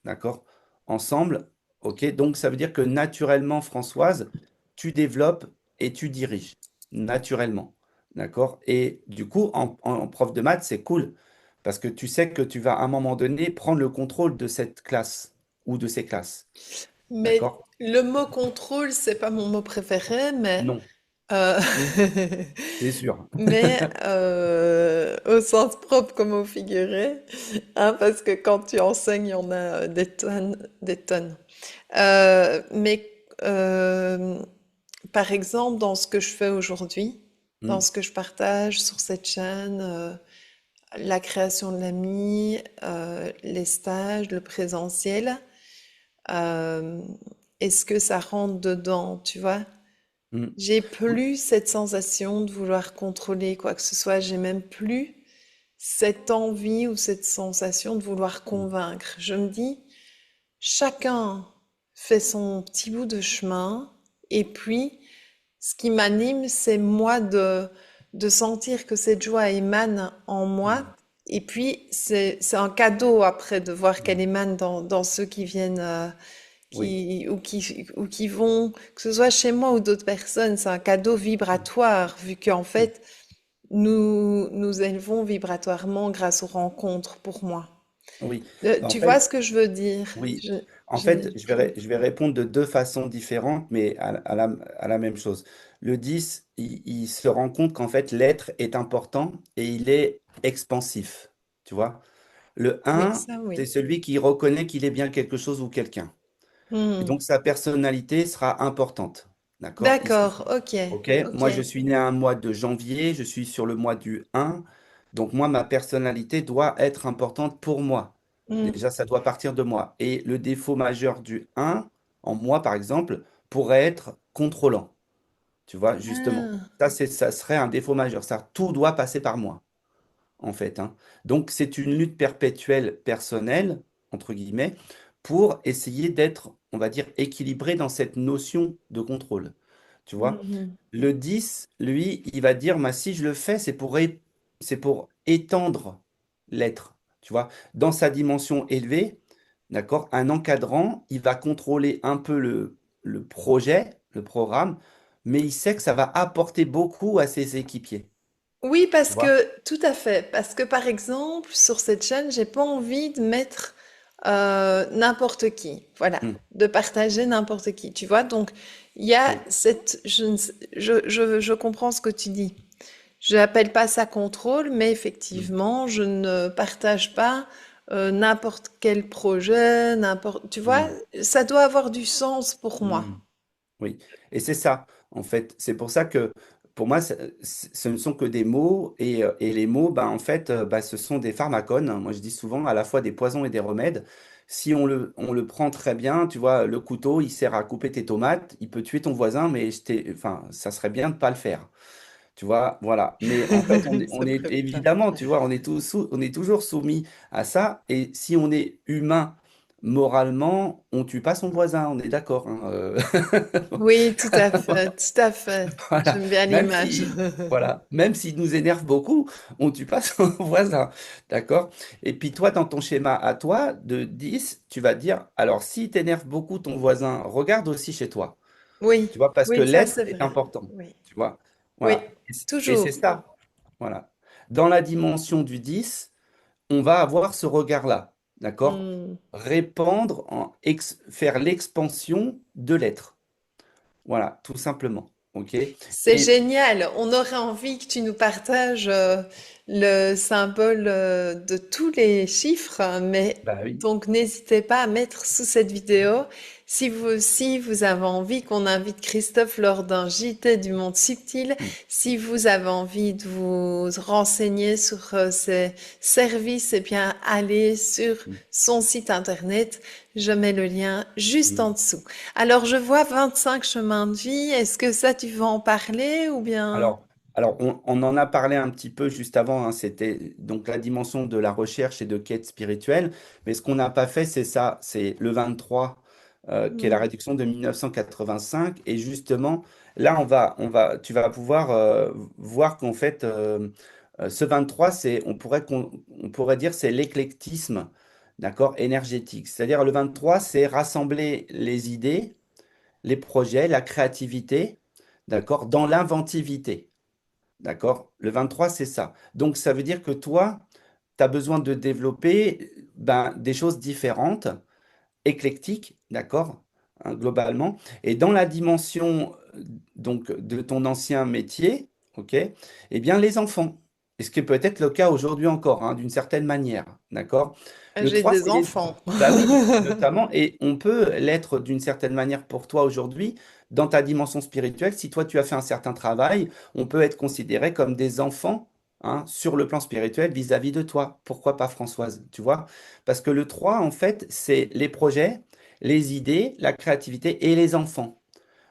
D'accord? Ensemble. OK? Donc, ça veut dire que naturellement, Françoise, tu développes et tu diriges. Naturellement. D'accord? Et du coup, en prof de maths, c'est cool. Parce que tu sais que tu vas à un moment donné prendre le contrôle de cette classe ou de ces classes. Mais D'accord? le mot contrôle, c'est pas mon mot préféré, Non, euh, c'est sûr. au sens propre comme au figuré, hein, parce que quand tu enseignes, il y en a des tonnes, des tonnes. Mais par exemple, dans ce que je fais aujourd'hui, dans Hmm. ce que je partage sur cette chaîne, la création de l'ami, les stages, le présentiel, euh, est-ce que ça rentre dedans, tu vois? Hmm. J'ai Oui. plus cette sensation de vouloir contrôler quoi que ce soit. J'ai même plus cette envie ou cette sensation de vouloir Hmm. convaincre. Je me dis, chacun. fait son petit bout de chemin. Et puis, ce qui m'anime, c'est moi de sentir que cette joie émane en moi. Mm. Et puis, c'est un cadeau après de voir qu'elle Mm. émane dans ceux qui viennent, Oui, ou qui vont, que ce soit chez moi ou d'autres personnes. C'est un cadeau mm, vibratoire, vu qu'en oui, fait, nous élevons vibratoirement grâce aux rencontres pour moi. oui. En Tu vois ce fait, que je veux dire? oui. En Je fait, n'ai plus. je vais répondre de deux façons différentes, mais à la même chose. Le 10, il se rend compte qu'en fait, l'être est important et il est expansif. Tu vois? Le Oui, 1, ça c'est oui. celui qui reconnaît qu'il est bien quelque chose ou quelqu'un. Et Hmm. donc, sa personnalité sera importante. D'accord? D'accord, ok, Ok, ok. moi je suis né un mois de janvier, je suis sur le mois du 1, donc moi ma personnalité doit être importante pour moi. Hmm. Déjà, ça doit partir de moi. Et le défaut majeur du 1, en moi par exemple, pourrait être contrôlant. Tu vois, justement. Ah. Ça serait un défaut majeur. Ça, tout doit passer par moi, en fait, hein. Donc c'est une lutte perpétuelle personnelle, entre guillemets, pour essayer d'être, on va dire, équilibré dans cette notion de contrôle. Tu vois? Mhm. Le 10, lui, il va dire, bah, si je le fais, c'est pour étendre l'être. Tu vois, dans sa dimension élevée, d'accord, un encadrant, il va contrôler un peu le projet, le programme, mais il sait que ça va apporter beaucoup à ses équipiers. Oui, Tu parce vois? que, tout à fait, parce que par exemple, sur cette chaîne, j'ai pas envie de mettre n'importe qui, voilà, Hmm. de partager n'importe qui, tu vois. Donc, il y a Oui. cette, je comprends ce que tu dis. Je n'appelle pas ça contrôle, mais Hmm. effectivement, je ne partage pas n'importe quel projet, n'importe, tu vois, Hmm. ça doit avoir du sens pour moi. Hmm. Oui, et c'est ça, en fait. C'est pour ça que pour moi, ce ne sont que des mots, et les mots, bah, en fait, bah, ce sont des pharmacones. Moi, je dis souvent à la fois des poisons et des remèdes. Si on le prend très bien, tu vois, le couteau, il sert à couper tes tomates, il peut tuer ton voisin, mais enfin, ça serait bien de ne pas le faire. Tu vois, voilà. Mais en fait, on C'est est vrai, ça. évidemment, tu vois, on est toujours soumis à ça. Et si on est humain moralement, on tue pas son voisin, on est d'accord, hein, Oui, tout à fait, tout à fait. Voilà. J'aime bien Même l'image. si, voilà, même s'il nous énerve beaucoup, on tue pas son voisin. D'accord? Et puis toi, dans ton schéma à toi de 10, tu vas dire, alors s'il t'énerve beaucoup ton voisin, regarde aussi chez toi. Oui, Tu vois, parce que oui, ça l'être c'est est vrai. important. Oui, Tu vois? oui, Voilà. Et c'est toujours. ça. Voilà. Dans la dimension du 10, on va avoir ce regard-là. D'accord? Hmm. Répandre, faire l'expansion de l'être. Voilà, tout simplement. OK? C'est Et génial. On aurait envie que tu nous partages le symbole de tous les chiffres, hein, mais bah oui. donc n'hésitez pas à mettre sous cette vidéo. Si vous aussi vous avez envie qu'on invite Christophe lors d'un JT du monde subtil, Mm, si vous avez envie de vous renseigner sur ces services, eh bien allez sur mm, son site internet. Je mets le lien juste en mm. dessous. Alors, je vois 25 chemins de vie. Est-ce que ça, tu veux en parler ou bien... Alors, on en a parlé un petit peu juste avant, hein, c'était donc la dimension de la recherche et de quête spirituelle. Mais ce qu'on n'a pas fait, c'est ça, c'est le 23, qui est la Hmm. réduction de 1985. Et justement, là, tu vas pouvoir voir qu'en fait, ce 23, on pourrait dire, c'est l'éclectisme, d'accord, énergétique. C'est-à-dire, le 23, c'est rassembler les idées, les projets, la créativité, d'accord, dans l'inventivité. D'accord? Le 23, c'est ça. Donc, ça veut dire que toi, tu as besoin de développer ben, des choses différentes, éclectiques, d'accord? Hein, globalement. Et dans la dimension donc, de ton ancien métier, ok? Eh bien, les enfants. Et ce qui peut être le cas aujourd'hui encore, hein, d'une certaine manière, d'accord? Le J'ai 3, des c'est les... enfants. Bah oui, notamment, et on peut l'être d'une certaine manière pour toi aujourd'hui, dans ta dimension spirituelle. Si toi, tu as fait un certain travail, on peut être considéré comme des enfants, hein, sur le plan spirituel vis-à-vis de toi. Pourquoi pas Françoise, tu vois? Parce que le 3 en fait, c'est les projets, les idées, la créativité et les enfants.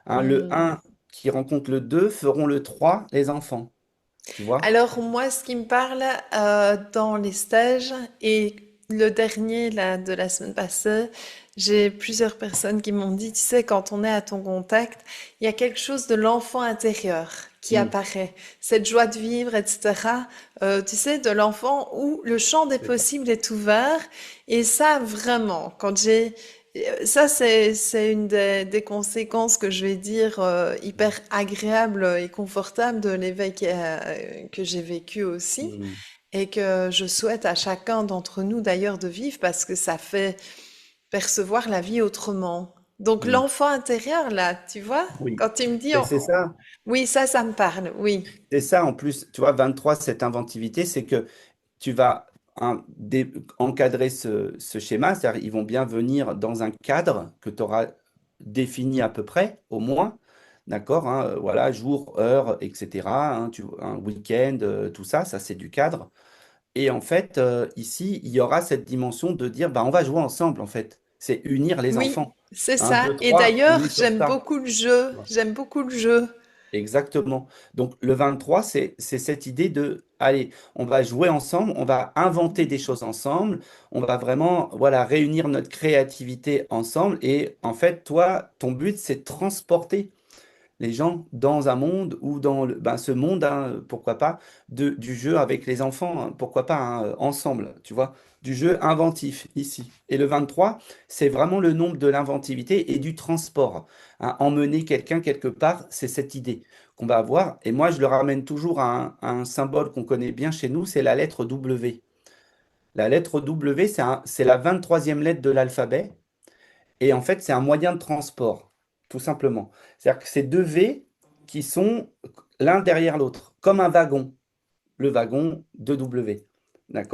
Hein, le Hmm. 1 qui rencontre le 2 feront le 3 les enfants. Tu vois? Alors, moi, ce qui me parle dans les stages, et le dernier là, de la semaine passée, j'ai plusieurs personnes qui m'ont dit, tu sais, quand on est à ton contact, il y a quelque chose de l'enfant intérieur qui Mm, apparaît, cette joie de vivre, etc. Tu sais, de l'enfant où le champ des c'est ça. possibles est ouvert. Et ça, vraiment, ça, c'est une des conséquences que je vais dire hyper agréable et confortable de l'éveil que j'ai vécu aussi Mm, et que je souhaite à chacun d'entre nous d'ailleurs de vivre parce que ça fait percevoir la vie autrement. Donc mm. l'enfant intérieur, là, tu vois, Oui. quand tu me dis, Ben, c'est ça. oui, ça me parle, oui. C'est ça en plus, tu vois, 23, cette inventivité, c'est que tu vas encadrer ce schéma, c'est-à-dire ils vont bien venir dans un cadre que tu auras défini à peu près, au moins, d'accord, hein, voilà, jour, heure, etc., hein, un week-end, tout ça, ça c'est du cadre. Et en fait, ici, il y aura cette dimension de dire, bah, on va jouer ensemble, en fait. C'est unir les Oui, enfants. c'est Un, ça. 2, Et 3, on d'ailleurs, est sur ça. j'aime beaucoup le jeu. Exactement. Donc le 23, c'est cette idée de, allez, on va jouer ensemble, on va inventer des choses ensemble, on va vraiment, voilà, réunir notre créativité ensemble. Et en fait, toi, ton but, c'est de transporter les gens dans un monde ou dans ben, ce monde, hein, pourquoi pas, du jeu avec les enfants, hein, pourquoi pas, hein, ensemble, tu vois, du jeu inventif ici. Et le 23, c'est vraiment le nombre de l'inventivité et du transport, hein. Emmener quelqu'un quelque part, c'est cette idée qu'on va avoir. Et moi, je le ramène toujours à un symbole qu'on connaît bien chez nous, c'est la lettre W. La lettre W, c'est la 23e lettre de l'alphabet. Et en fait, c'est un moyen de transport, tout simplement. C'est-à-dire que c'est deux V qui sont l'un derrière l'autre, comme un wagon, le wagon de W.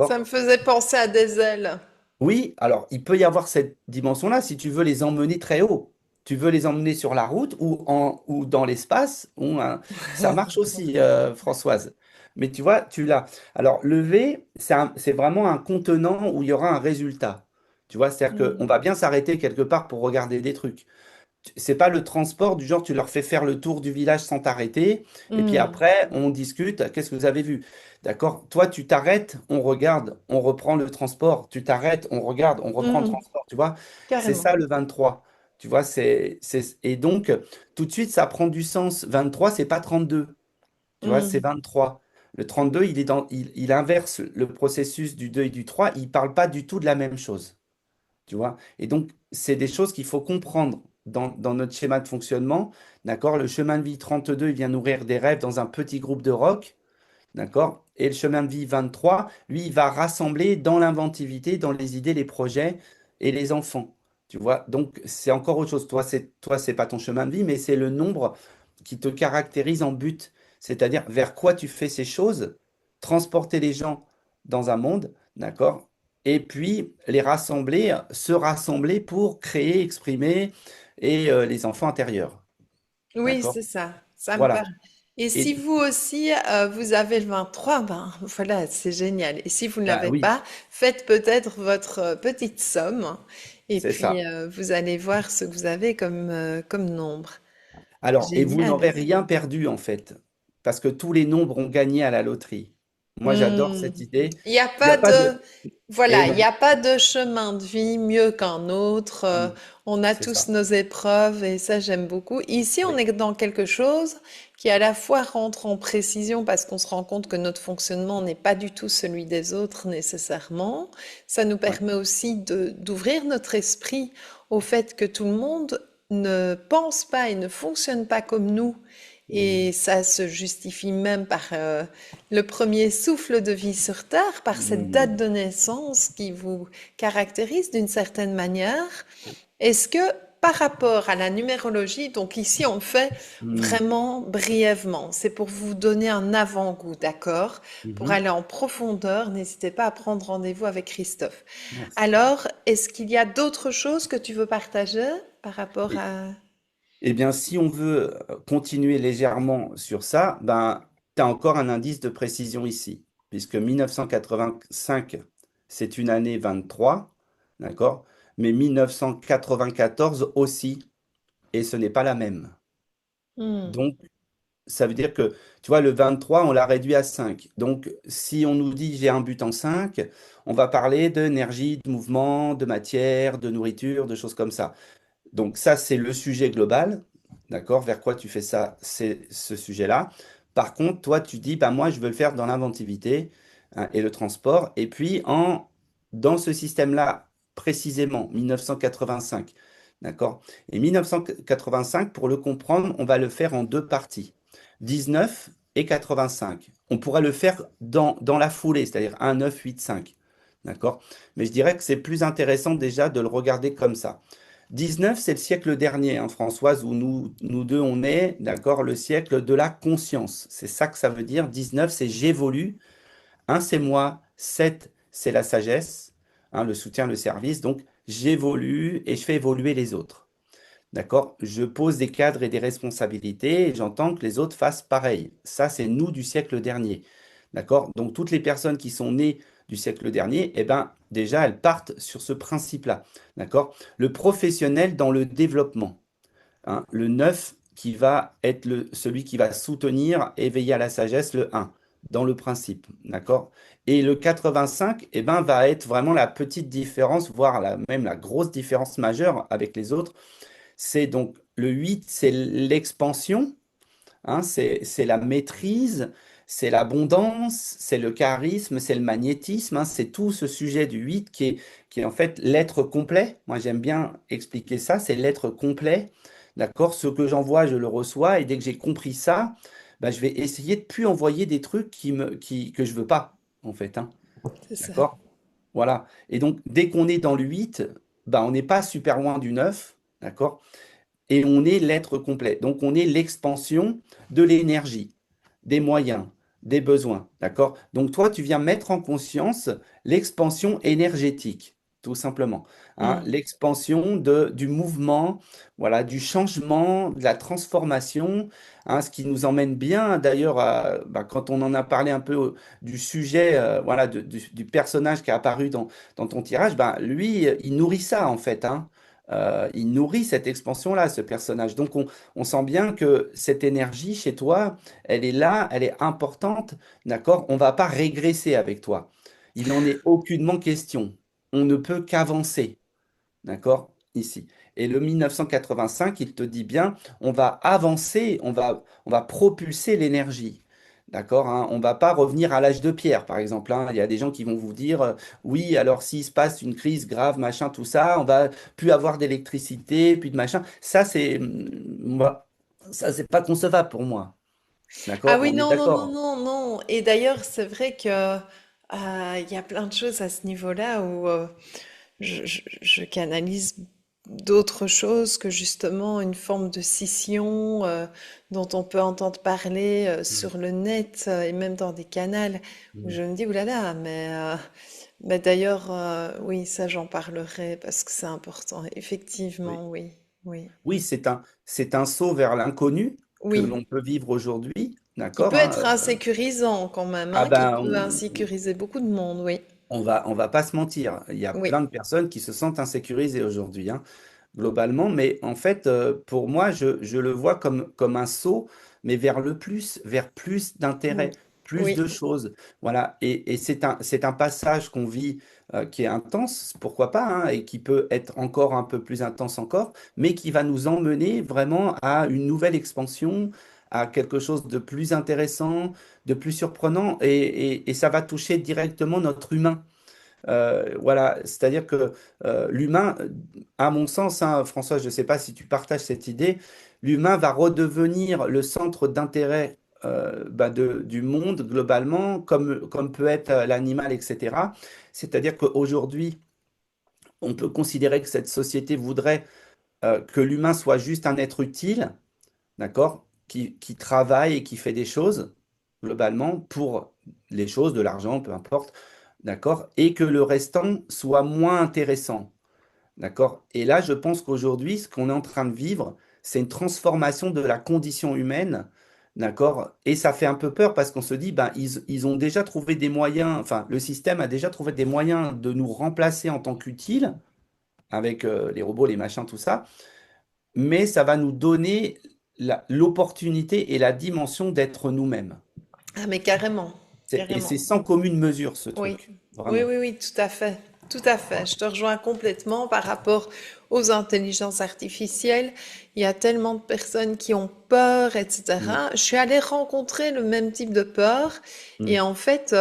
Ça D'accord? me faisait penser à des ailes. Oui, alors il peut y avoir cette dimension-là si tu veux les emmener très haut. Tu veux les emmener sur la route ou dans l'espace, ça marche aussi, Françoise. Mais tu vois, tu l'as. Alors le V, c'est vraiment un contenant où il y aura un résultat. Tu vois, c'est-à-dire qu'on Mm. va bien s'arrêter quelque part pour regarder des trucs. C'est pas le transport du genre tu leur fais faire le tour du village sans t'arrêter et puis Mm. après on discute, qu'est-ce que vous avez vu? D'accord? Toi tu t'arrêtes, on regarde, on reprend le transport, tu t'arrêtes, on regarde, on reprend le Mm. transport, tu vois? C'est Carrément. ça le 23. Tu vois, et donc tout de suite ça prend du sens. 23 c'est pas 32. Tu vois, c'est Mm. 23. Le 32 il inverse le processus du 2 et du 3, il parle pas du tout de la même chose. Tu vois? Et donc, c'est des choses qu'il faut comprendre dans notre schéma de fonctionnement. D'accord? Le chemin de vie 32, il vient nourrir des rêves dans un petit groupe de rock. D'accord? Et le chemin de vie 23, lui, il va rassembler dans l'inventivité, dans les idées, les projets et les enfants. Tu vois? Donc, c'est encore autre chose. Toi, c'est pas ton chemin de vie, mais c'est le nombre qui te caractérise en but. C'est-à-dire vers quoi tu fais ces choses, transporter les gens dans un monde, d'accord? Et puis les rassembler, se rassembler pour créer, exprimer et les enfants intérieurs. Oui, D'accord? c'est ça. Ça me Voilà. parle. Et si Et vous aussi, vous avez le 23, ben voilà, c'est génial. Et si vous ne bah l'avez oui, pas, faites peut-être votre petite somme et c'est puis ça. vous allez voir ce que vous avez comme nombre. Alors, et vous Génial. n'aurez rien perdu en fait, parce que tous les nombres ont gagné à la loterie. Moi, j'adore Hmm. cette idée. Il n'y a Il n'y pas a pas de... de, Et voilà, il n'y non, a pas de chemin de vie mieux qu'un autre. On a c'est tous ça. nos épreuves et ça, j'aime beaucoup. Ici, on Oui. est dans quelque chose qui à la fois rentre en précision parce qu'on se rend compte que notre fonctionnement n'est pas du tout celui des autres nécessairement. Ça nous Ouais. permet aussi d'ouvrir notre esprit au fait que tout le monde ne pense pas et ne fonctionne pas comme nous. Et Mm. ça se justifie même par le premier souffle de vie sur Terre, par cette date Mm. de naissance qui vous caractérise d'une certaine manière. Est-ce que par rapport à la numérologie, donc ici on le fait Mm. vraiment brièvement, c'est pour vous donner un avant-goût, d'accord? Pour Mhm. aller en profondeur, n'hésitez pas à prendre rendez-vous avec Christophe. Merci. Alors, est-ce qu'il y a d'autres choses que tu veux partager par rapport Et- à... Eh bien, si on veut continuer légèrement sur ça, ben, tu as encore un indice de précision ici, puisque 1985, c'est une année 23, d'accord? Mais 1994 aussi, et ce n'est pas la même. Hmm. Donc, ça veut dire que, tu vois, le 23, on l'a réduit à 5. Donc, si on nous dit j'ai un but en 5, on va parler d'énergie, de mouvement, de matière, de nourriture, de choses comme ça. Donc ça, c'est le sujet global, d'accord? Vers quoi tu fais ça, c'est ce sujet-là. Par contre, toi, tu dis, bah, moi, je veux le faire dans l'inventivité, hein, et le transport. Et puis, dans ce système-là, précisément, 1985, d'accord? Et 1985, pour le comprendre, on va le faire en deux parties, 19 et 85. On pourra le faire dans la foulée, c'est-à-dire 1, 9, 8, 5, d'accord? Mais je dirais que c'est plus intéressant déjà de le regarder comme ça. 19, c'est le siècle dernier, hein, Françoise, où nous deux, on est, d'accord, le siècle de la conscience. C'est ça que ça veut dire. 19, c'est j'évolue. Un, c'est moi. 7, c'est la sagesse, hein, le soutien, le service. Donc, j'évolue et je fais évoluer les autres. D'accord? Je pose des cadres et des responsabilités et j'entends que les autres fassent pareil. Ça, c'est nous du siècle dernier. D'accord? Donc, toutes les personnes qui sont nées du siècle dernier, eh ben, déjà, elles partent sur ce principe-là. D'accord? Le professionnel dans le développement, hein, le 9 qui va être celui qui va soutenir, éveiller à la sagesse, le un dans le principe. D'accord? Et le 85, eh ben, va être vraiment la petite différence, voire même la grosse différence majeure avec les autres. C'est donc le 8, c'est l'expansion, hein, c'est la maîtrise, c'est l'abondance, c'est le charisme, c'est le magnétisme, hein, c'est tout ce sujet du 8 qui est en fait l'être complet. Moi, j'aime bien expliquer ça, c'est l'être complet. D'accord? Ce que j'envoie, je le reçois, et dès que j'ai compris ça, bah, je vais essayer de plus envoyer des trucs que je veux pas, en fait, hein. C'est ça. D'accord? Voilà. Et donc, dès qu'on est dans le 8, bah, on n'est pas super loin du 9. D'accord? Et on est l'être complet. Donc, on est l'expansion de l'énergie, des moyens, des besoins. D'accord? Donc, toi, tu viens mettre en conscience l'expansion énergétique, tout simplement. Hein, Mm. l'expansion du mouvement, voilà, du changement, de la transformation, hein, ce qui nous emmène bien, d'ailleurs, bah, quand on en a parlé un peu du sujet, voilà, du personnage qui a apparu dans ton tirage, bah, lui, il nourrit ça, en fait, hein. Il nourrit cette expansion-là, ce personnage. Donc, on sent bien que cette énergie chez toi, elle est là, elle est importante, d'accord? On va pas régresser avec toi. Il n'en est aucunement question. On ne peut qu'avancer, d'accord? Ici. Et le 1985, il te dit bien, on va avancer, on va propulser l'énergie. D'accord, hein. On ne va pas revenir à l'âge de pierre, par exemple, hein. Il y a des gens qui vont vous dire, oui, alors s'il se passe une crise grave, machin, tout ça, on va plus avoir d'électricité, puis de machin. Ça, ça, c'est pas concevable pour moi. Ah D'accord? oui, On est non, non, non, d'accord. non, non. Et d'ailleurs, c'est vrai que il y a plein de choses à ce niveau-là où je canalise d'autres choses que justement une forme de scission dont on peut entendre parler Mm. sur le net et même dans des canals où Mm. je me dis, oulala, mais d'ailleurs, oui, ça j'en parlerai parce que c'est important. Oui. Effectivement, oui, oui, Oui, c'est un saut vers l'inconnu que oui. l'on peut vivre aujourd'hui, Qui d'accord, peut hein. être insécurisant quand même, Ah hein, qui ben, peut insécuriser beaucoup de monde, oui, on va pas se mentir. Il y a oui, plein de personnes qui se sentent insécurisées aujourd'hui, hein, globalement. Mais en fait, pour moi, je le vois comme un saut, mais vers plus mm, d'intérêt, plus oui. de choses. Voilà. Et c'est un passage qu'on vit, qui est intense, pourquoi pas, hein, et qui peut être encore un peu plus intense encore, mais qui va nous emmener vraiment à une nouvelle expansion, à quelque chose de plus intéressant, de plus surprenant, et ça va toucher directement notre humain. Voilà, c'est-à-dire que l'humain, à mon sens, hein, François, je ne sais pas si tu partages cette idée, l'humain va redevenir le centre d'intérêt, bah, du monde globalement, comme peut être l'animal, etc. C'est-à-dire qu'aujourd'hui, on peut considérer que cette société voudrait que l'humain soit juste un être utile, d'accord, qui travaille et qui fait des choses, globalement, pour les choses, de l'argent, peu importe, d'accord, et que le restant soit moins intéressant, d'accord. Et là, je pense qu'aujourd'hui, ce qu'on est en train de vivre, c'est une transformation de la condition humaine, d'accord, et ça fait un peu peur parce qu'on se dit, ben, ils ont déjà trouvé des moyens, enfin, le système a déjà trouvé des moyens de nous remplacer en tant qu'utiles, avec les robots, les machins, tout ça, mais ça va nous donner l'opportunité et la dimension d'être nous-mêmes. Ah, mais carrément, Et carrément. c'est sans commune mesure, ce Oui, truc, oui, vraiment. oui, oui, tout à fait. Tout à fait. Je te rejoins complètement par rapport aux intelligences artificielles. Il y a tellement de personnes qui ont peur, Mm, etc. Je suis allée rencontrer le même type de peur. Et mm, en fait,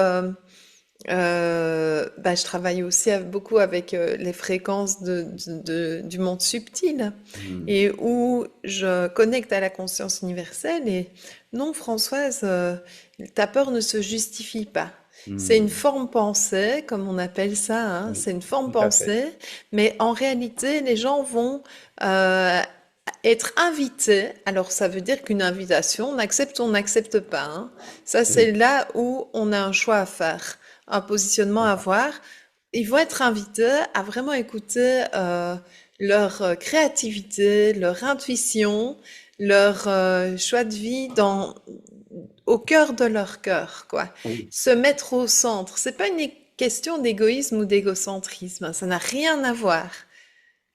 bah, je travaille aussi beaucoup avec les fréquences du monde subtil mm, et où je connecte à la conscience universelle. Et non, Françoise, ta peur ne se justifie pas. C'est une mm. forme pensée, comme on appelle ça, hein, Oui, c'est une forme tout à fait. pensée, mais en réalité, les gens vont euh, être invités. Alors, ça veut dire qu'une invitation, on accepte ou on n'accepte pas, hein. Ça, c'est Oui, là où on a un choix à faire, un positionnement à voilà. avoir. Ils vont être invités à vraiment écouter leur créativité, leur intuition, leur choix de vie au cœur de leur cœur, quoi. Oui, Se mettre au centre. C'est pas une question d'égoïsme ou d'égocentrisme. Ça n'a rien à voir.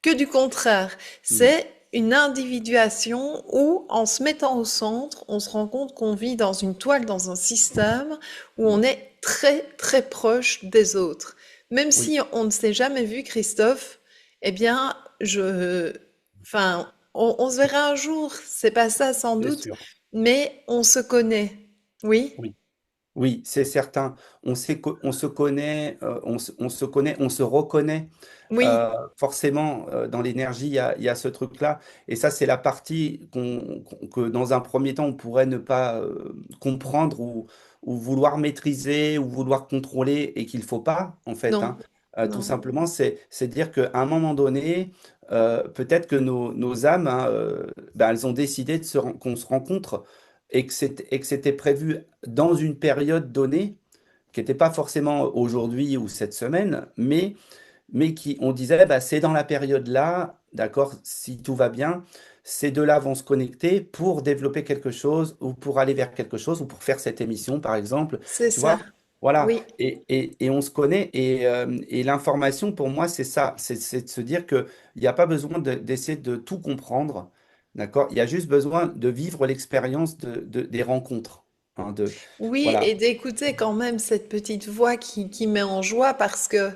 Que du contraire. mm, C'est une individuation où, en se mettant au centre, on se rend compte qu'on vit dans une toile, dans un système où mm. on est très, très proche des autres. Même Oui, si on ne s'est jamais vu, Christophe, eh bien, enfin, on se verra un jour. C'est pas ça, sans c'est doute, sûr. mais on se connaît. Oui? Oui. Oui, c'est certain. On se connaît, on se connaît, on se reconnaît. Oui. Forcément, dans l'énergie, il y a ce truc-là. Et ça, c'est la partie que dans un premier temps, on pourrait ne pas comprendre ou vouloir maîtriser ou vouloir contrôler et qu'il faut pas, en fait, Non. hein. Tout Non. simplement, c'est dire qu'à un moment donné, peut-être que nos âmes, hein, ben, elles ont décidé qu'on se rencontre et que c'était prévu dans une période donnée, qui n'était pas forcément aujourd'hui ou cette semaine, mais qui, on disait, bah, c'est dans la période là, d'accord, si tout va bien, ces deux-là vont se connecter pour développer quelque chose ou pour aller vers quelque chose ou pour faire cette émission, par exemple, C'est tu ça. vois? Voilà, Oui. et on se connaît, et l'information, pour moi, c'est ça, c'est de se dire qu'il n'y a pas besoin d'essayer de tout comprendre, d'accord? Il y a juste besoin de vivre l'expérience des rencontres, hein, Oui, voilà. et d'écouter quand même cette petite voix qui met en joie parce que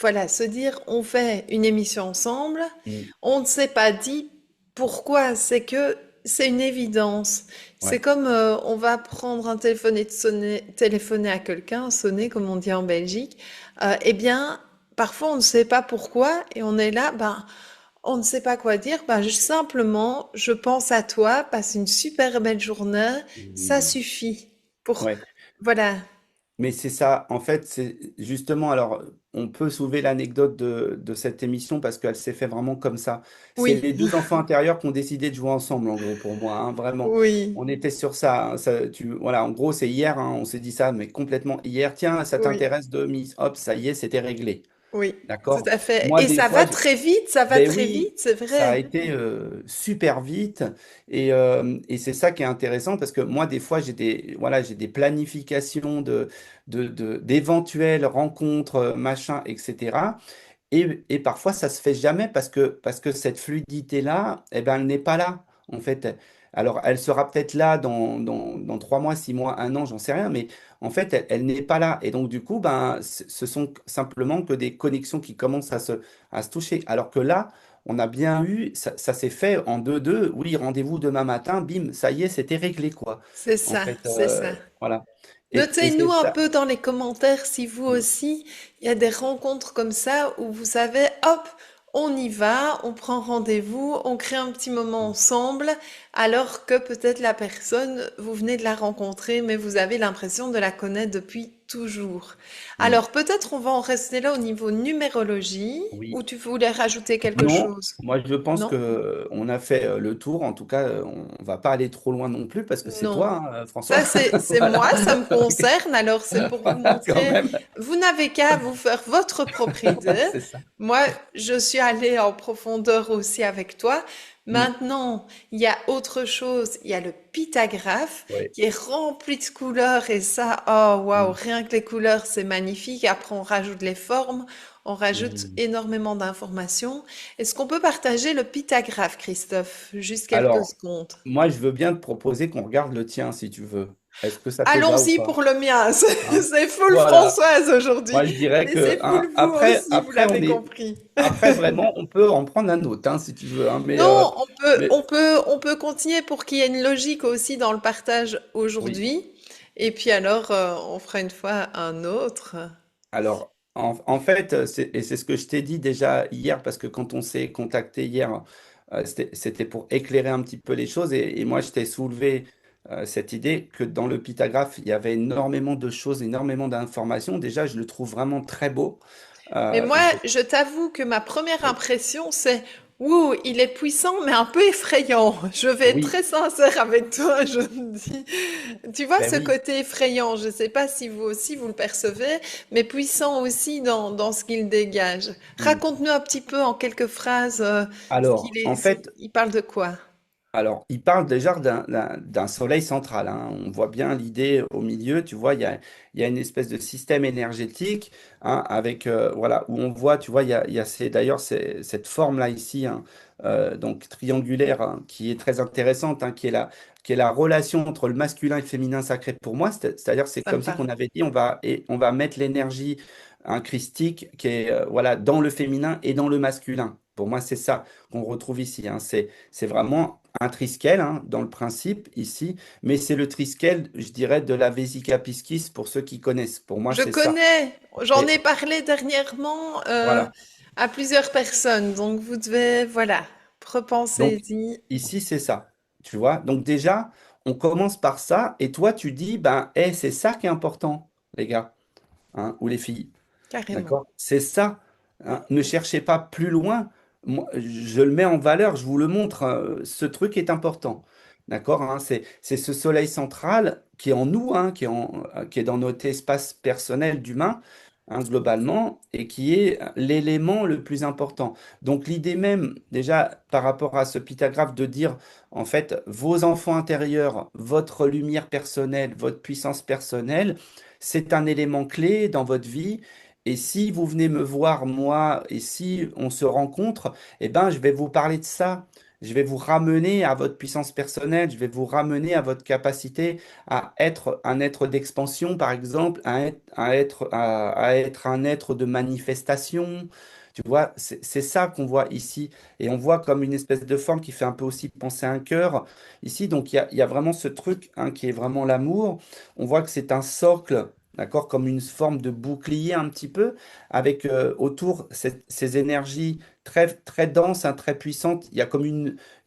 voilà, se dire on fait une émission ensemble, Mm. on ne s'est pas dit pourquoi, c'est que c'est une évidence. C'est Ouais. comme on va prendre un téléphone et téléphoner à quelqu'un, sonner comme on dit en Belgique. Eh bien, parfois on ne sait pas pourquoi et on est là, ben on ne sait pas quoi dire, ben, simplement, je pense à toi, passe une super belle journée, ça Mm. suffit pour, Ouais. voilà, Mais c'est ça, en fait, c'est justement, alors, on peut soulever l'anecdote de cette émission parce qu'elle s'est fait vraiment comme ça. C'est oui, les deux enfants intérieurs qui ont décidé de jouer ensemble, en gros, pour moi, hein, vraiment. oui, On était sur ça, hein, voilà, en gros, c'est hier, hein, on s'est dit ça, mais complètement hier. Tiens, ça oui, t'intéresse de Miss? Hop, ça y est, c'était réglé. oui, tout D'accord? à fait. Moi, Et des ça fois, va très vite, ça va ben très oui, vite, c'est ça a vrai. été super vite, et c'est ça qui est intéressant parce que moi des fois voilà, j'ai des planifications d'éventuelles rencontres, machin, etc. Et parfois ça se fait jamais parce que cette fluidité-là, eh ben, elle n'est pas là en fait. Alors elle sera peut-être là dans 3 mois, 6 mois, un an, j'en sais rien, mais en fait elle n'est pas là. Et donc du coup, ben, ce sont simplement que des connexions qui commencent à se toucher. Alors que là, on a bien eu, ça s'est fait en 2-2. Oui, rendez-vous demain matin, bim, ça y est, c'était réglé, quoi. C'est En ça, fait, c'est ça. voilà. Et c'est Notez-nous un ça. peu dans les commentaires si vous aussi, il y a des rencontres comme ça où vous savez, hop, on y va, on prend rendez-vous, on crée un petit moment ensemble, alors que peut-être la personne, vous venez de la rencontrer, mais vous avez l'impression de la connaître depuis toujours. Mm. Alors peut-être on va en rester là au niveau numérologie, ou Oui. tu voulais rajouter quelque Non, chose? moi je pense que Non? on a fait le tour. En tout cas, on va pas aller trop loin non plus parce que c'est Non. toi, hein, François. Ça, c'est Voilà. moi, ça me concerne. Alors, c'est pour vous Voilà, quand montrer, même. vous n'avez qu'à vous faire votre propre idée. C'est ça. Moi, je suis allée en profondeur aussi avec toi. Mm. Maintenant, il y a autre chose. Il y a le pythagraphe Ouais. qui est rempli de couleurs et ça, oh waouh, Mm. rien que les couleurs, c'est magnifique. Après, on rajoute les formes. on rajoute Hmm. énormément d'informations. Est-ce qu'on peut partager le pythagraphe, Christophe? Juste quelques Alors, secondes. moi, je veux bien te proposer qu'on regarde le tien si tu veux. Est-ce que ça te va ou Allons-y pas? pour le mien. C'est Hein? c'est full Voilà. Françoise aujourd'hui, Moi, je dirais mais que c'est full vous aussi, vous après, l'avez compris. après vraiment, on peut en prendre un autre, hein, si tu veux. Hein, Non, mais on peut continuer pour qu'il y ait une logique aussi dans le partage oui. aujourd'hui. Et puis alors, on fera une fois un autre. Alors, en fait, et c'est ce que je t'ai dit déjà hier, parce que quand on s'est contacté hier, c'était pour éclairer un petit peu les choses. Et moi, je t'ai soulevé cette idée que dans le Pythagraphe, il y avait énormément de choses, énormément d'informations. Déjà, je le trouve vraiment très beau. Mais moi, Je- je t'avoue que ma première oui, impression, c'est, ouh, il est puissant, mais un peu effrayant. Je vais être oui, très sincère avec toi, je me dis. Tu vois ben ce oui. côté effrayant, je ne sais pas si vous aussi vous le percevez, mais puissant aussi dans ce qu'il dégage. Hmm. Raconte-nous un petit peu en quelques phrases ce qu'il Alors, est, en fait, il parle de quoi? Alors, il parle déjà d'un soleil central. Hein. On voit bien l'idée au milieu. Tu vois, il y a une espèce de système énergétique hein, avec voilà où on voit. Tu vois, il y a d'ailleurs cette forme-là ici, hein, donc triangulaire, hein, qui est très intéressante, hein, qui est la relation entre le masculin et le féminin sacré pour moi. C'est-à-dire, c'est Ça me comme si qu'on parle. avait dit, on va mettre l'énergie un christique qui est voilà dans le féminin et dans le masculin. Pour moi, c'est ça qu'on retrouve ici. Hein. C'est vraiment un triskel hein, dans le principe ici, mais c'est le triskel, je dirais, de la Vesica piscis pour ceux qui connaissent. Pour moi, Je c'est ça. connais, j'en ai Et parlé dernièrement voilà. à plusieurs personnes, donc vous devez, voilà, Donc repensez-y ici, c'est ça. Tu vois? Donc déjà, on commence par ça, et toi, tu dis, ben, c'est ça qui est important, les gars, hein, ou les filles. carrément. D'accord? C'est ça. Hein. Ne cherchez pas plus loin. Moi, je le mets en valeur, je vous le montre. Hein. Ce truc est important. D'accord? Hein. C'est ce soleil central qui est en nous, hein, qui est dans notre espace personnel d'humain, hein, globalement, et qui est l'élément le plus important. Donc l'idée même, déjà, par rapport à ce pythagraphe, de dire, en fait, vos enfants intérieurs, votre lumière personnelle, votre puissance personnelle, c'est un élément clé dans votre vie et si vous venez me voir, moi, et si on se rencontre, eh ben, je vais vous parler de ça. Je vais vous ramener à votre puissance personnelle, je vais vous ramener à votre capacité à être un être d'expansion, par exemple, à être un être de manifestation. Tu vois, c'est ça qu'on voit ici. Et on voit comme une espèce de forme qui fait un peu aussi penser à un cœur ici. Donc il y a vraiment ce truc hein, qui est vraiment l'amour. On voit que c'est un socle d'accord, comme une forme de bouclier un petit peu, avec autour ces énergies très denses, hein, très puissantes. Il y a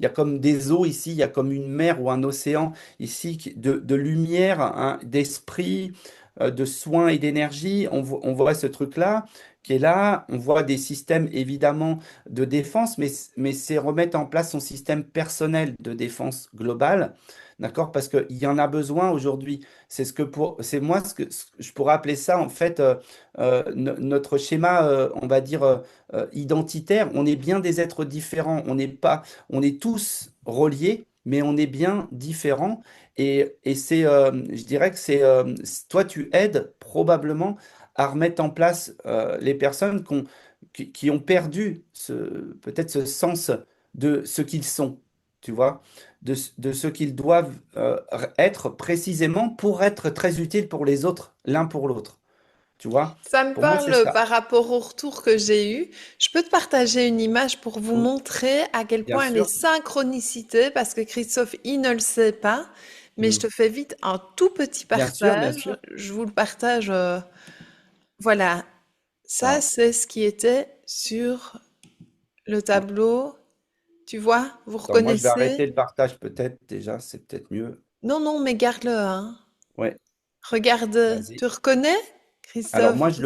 comme des eaux ici, il y a comme une mer ou un océan ici de lumière, hein, d'esprit, de soins et d'énergie. On voit ce truc-là qui est là. On voit des systèmes évidemment de défense, mais c'est remettre en place son système personnel de défense globale. D'accord? Parce qu'il y en a besoin aujourd'hui. C'est moi ce que je pourrais appeler ça en fait notre schéma, on va dire identitaire. On est bien des êtres différents. On est tous reliés, mais on est bien différents. Et c'est, je dirais que toi tu aides probablement à remettre en place les personnes qui ont perdu peut-être ce sens de ce qu'ils sont. Tu vois, de ce qu'ils doivent être précisément pour être très utiles pour les autres, l'un pour l'autre. Tu vois? Ça me Pour moi, c'est parle ça. par rapport au retour que j'ai eu. Je peux te partager une image pour vous Oui, montrer à quel bien point les sûr. synchronicités, parce que Christophe, il ne le sait pas, mais je Mm. te fais vite un tout petit Bien sûr, bien partage. sûr. Je vous le partage. Voilà, ça Alors, c'est ce qui était sur le ouais. tableau. Tu vois, vous Attends, moi, je vais reconnaissez? arrêter le partage peut-être déjà, c'est peut-être mieux. Non, non, mais garde-le, hein. Ouais, Regarde, vas-y. tu reconnais, Alors, moi, Christophe? je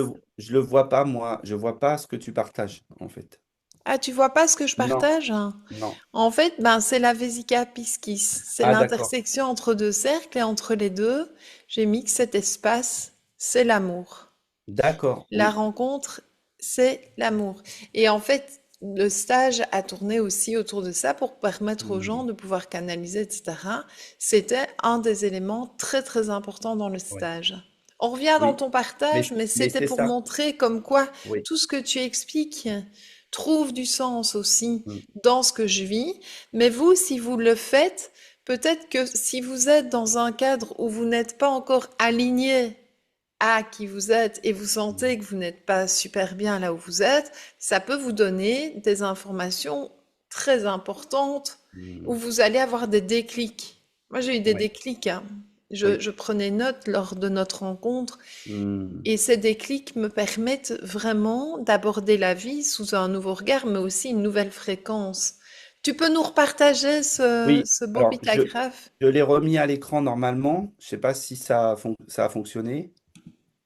le vois pas, moi. Je vois pas ce que tu partages, en fait. Ah, tu vois pas ce que je Non, partage? Hein. non. En fait, ben, c'est la Vesica Piscis. C'est Ah, d'accord. l'intersection entre deux cercles et entre les deux, j'ai mis que cet espace, c'est l'amour. D'accord, La oui. rencontre, c'est l'amour. Et en fait, le stage a tourné aussi autour de ça pour permettre aux gens Mm. de pouvoir canaliser, etc. C'était un des éléments très, très importants dans le Ouais. stage. On revient dans Oui, ton partage, mais mais c'était c'est pour ça. montrer comme quoi Oui. tout ce que tu expliques trouve du sens aussi Mm, dans ce que je vis. Mais vous, si vous le faites, peut-être que si vous êtes dans un cadre où vous n'êtes pas encore aligné à qui vous êtes et vous mm, sentez que vous n'êtes pas super bien là où vous êtes, ça peut vous donner des informations très importantes où mm. vous allez avoir des déclics. Moi, j'ai eu des Oui, déclics, hein. oui. Je prenais note lors de notre rencontre Mm. et ces déclics me permettent vraiment d'aborder la vie sous un nouveau regard, mais aussi une nouvelle fréquence. Tu peux nous repartager Oui, ce beau alors pictographe? je l'ai remis à l'écran normalement. Je sais pas si ça a fonctionné.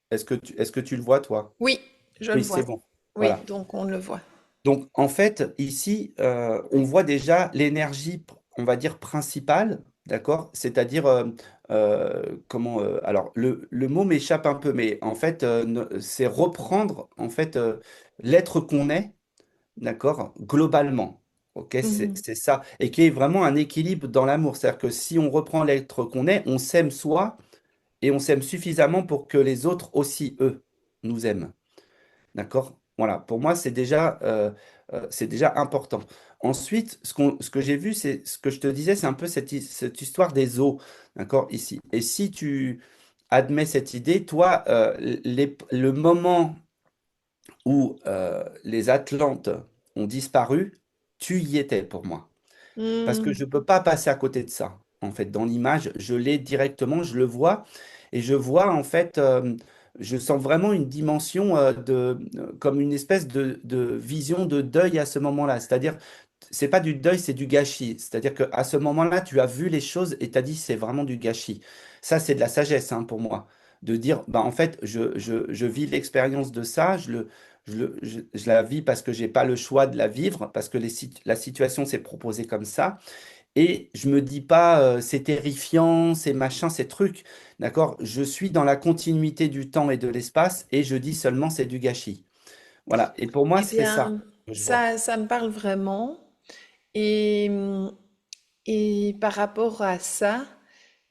Est-ce que tu le vois, toi? Oui, je le Oui, vois. c'est bon. Oui, Voilà. donc on le voit. Donc, en fait, ici, on voit déjà l'énergie, on va dire, principale, d'accord? C'est-à-dire, alors, le mot m'échappe un peu, mais en fait, c'est reprendre, en fait, l'être qu'on est, d'accord? Globalement. OK? Mhm. C'est ça. Et qu'il y ait vraiment un équilibre dans l'amour. C'est-à-dire que si on reprend l'être qu'on est, on s'aime soi et on s'aime suffisamment pour que les autres aussi, eux, nous aiment. D'accord? Voilà, pour moi, c'est déjà important. Ensuite, ce que j'ai vu, c'est ce que je te disais, c'est un peu cette histoire des eaux, d'accord, ici. Et si tu admets cette idée, toi, le moment où les Atlantes ont disparu, tu y étais pour moi. Parce que Hmm. je ne peux pas passer à côté de ça. En fait, dans l'image, je l'ai directement, je le vois, et je vois, en fait, je sens vraiment une dimension comme une espèce de vision de deuil à ce moment-là. C'est-à-dire, c'est pas du deuil, c'est du gâchis. C'est-à-dire qu'à ce moment-là, tu as vu les choses et tu as dit, c'est vraiment du gâchis. Ça, c'est de la sagesse, hein, pour moi. De dire, bah, en fait, je vis l'expérience de ça, je la vis parce que j'ai pas le choix de la vivre, parce que la situation s'est proposée comme ça. Et je me dis pas, c'est terrifiant, c'est machin, c'est truc. D'accord? Je suis dans la continuité du temps et de l'espace et je dis seulement c'est du gâchis. Voilà. Et pour moi, Eh c'est ça bien, que je vois. ça me parle vraiment. Et, et par rapport à ça,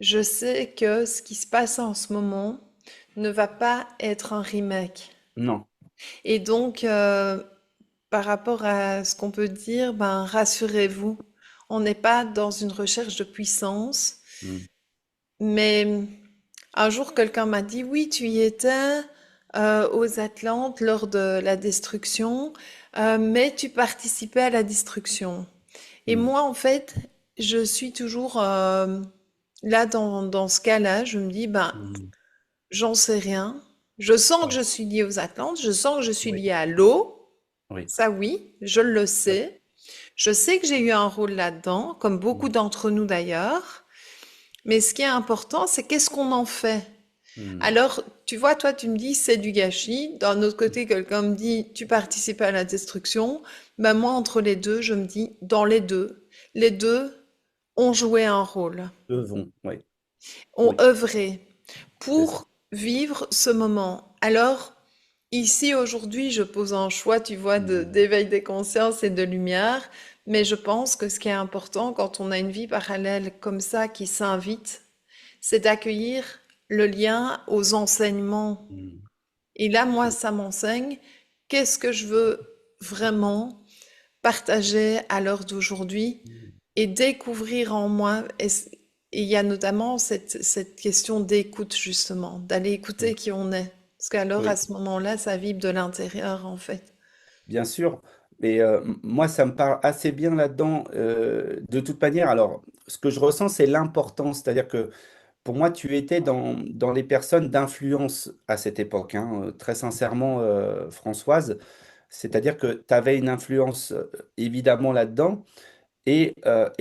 je sais que ce qui se passe en ce moment ne va pas être un remake. Non. Et donc, par rapport à ce qu'on peut dire, ben, rassurez-vous, on n'est pas dans une recherche de puissance, Mm. mais un jour, quelqu'un m'a dit, oui, tu y étais aux Atlantes lors de la destruction, mais tu participais à la destruction. Et Mm. moi, en fait, je suis toujours là dans ce cas-là. Je me dis, ben, Mm. j'en sais rien. Je sens que Ouais. je suis liée aux Atlantes. Je sens que je suis Oui. liée à l'eau. Oui. Ça, oui, je le Oui. sais. Je sais que j'ai eu un rôle là-dedans, comme beaucoup Mm. d'entre nous d'ailleurs. Mais ce qui est important, c'est qu'est-ce qu'on en fait. Mm. Alors, tu vois, toi, tu me dis c'est du gâchis. D'un autre côté, quelqu'un me dit tu participes à la destruction. Ben moi, entre les deux, je me dis dans les deux ont joué un rôle, Devons. Oui. ont Oui. œuvré C'est ça. pour vivre ce moment. Alors, ici, aujourd'hui, je pose un choix, tu vois, Mm. d'éveil des consciences et de lumière. Mais je pense que ce qui est important quand on a une vie parallèle comme ça qui s'invite, c'est d'accueillir le lien aux enseignements. Mm. Et là, moi, Oui. ça m'enseigne. Qu'est-ce que je veux vraiment partager à l'heure d'aujourd'hui Mm. et découvrir en moi? Et il y a notamment cette question d'écoute, justement, d'aller écouter Oui. qui on est. Parce qu'alors, à Oui. ce moment-là, ça vibre de l'intérieur, en fait. Bien sûr, mais moi, ça me parle assez bien là-dedans. De toute manière, alors, ce que je ressens, c'est l'importance. C'est-à-dire que pour moi, tu étais dans les personnes d'influence à cette époque, hein, très sincèrement, Françoise. C'est-à-dire que tu avais une influence évidemment là-dedans et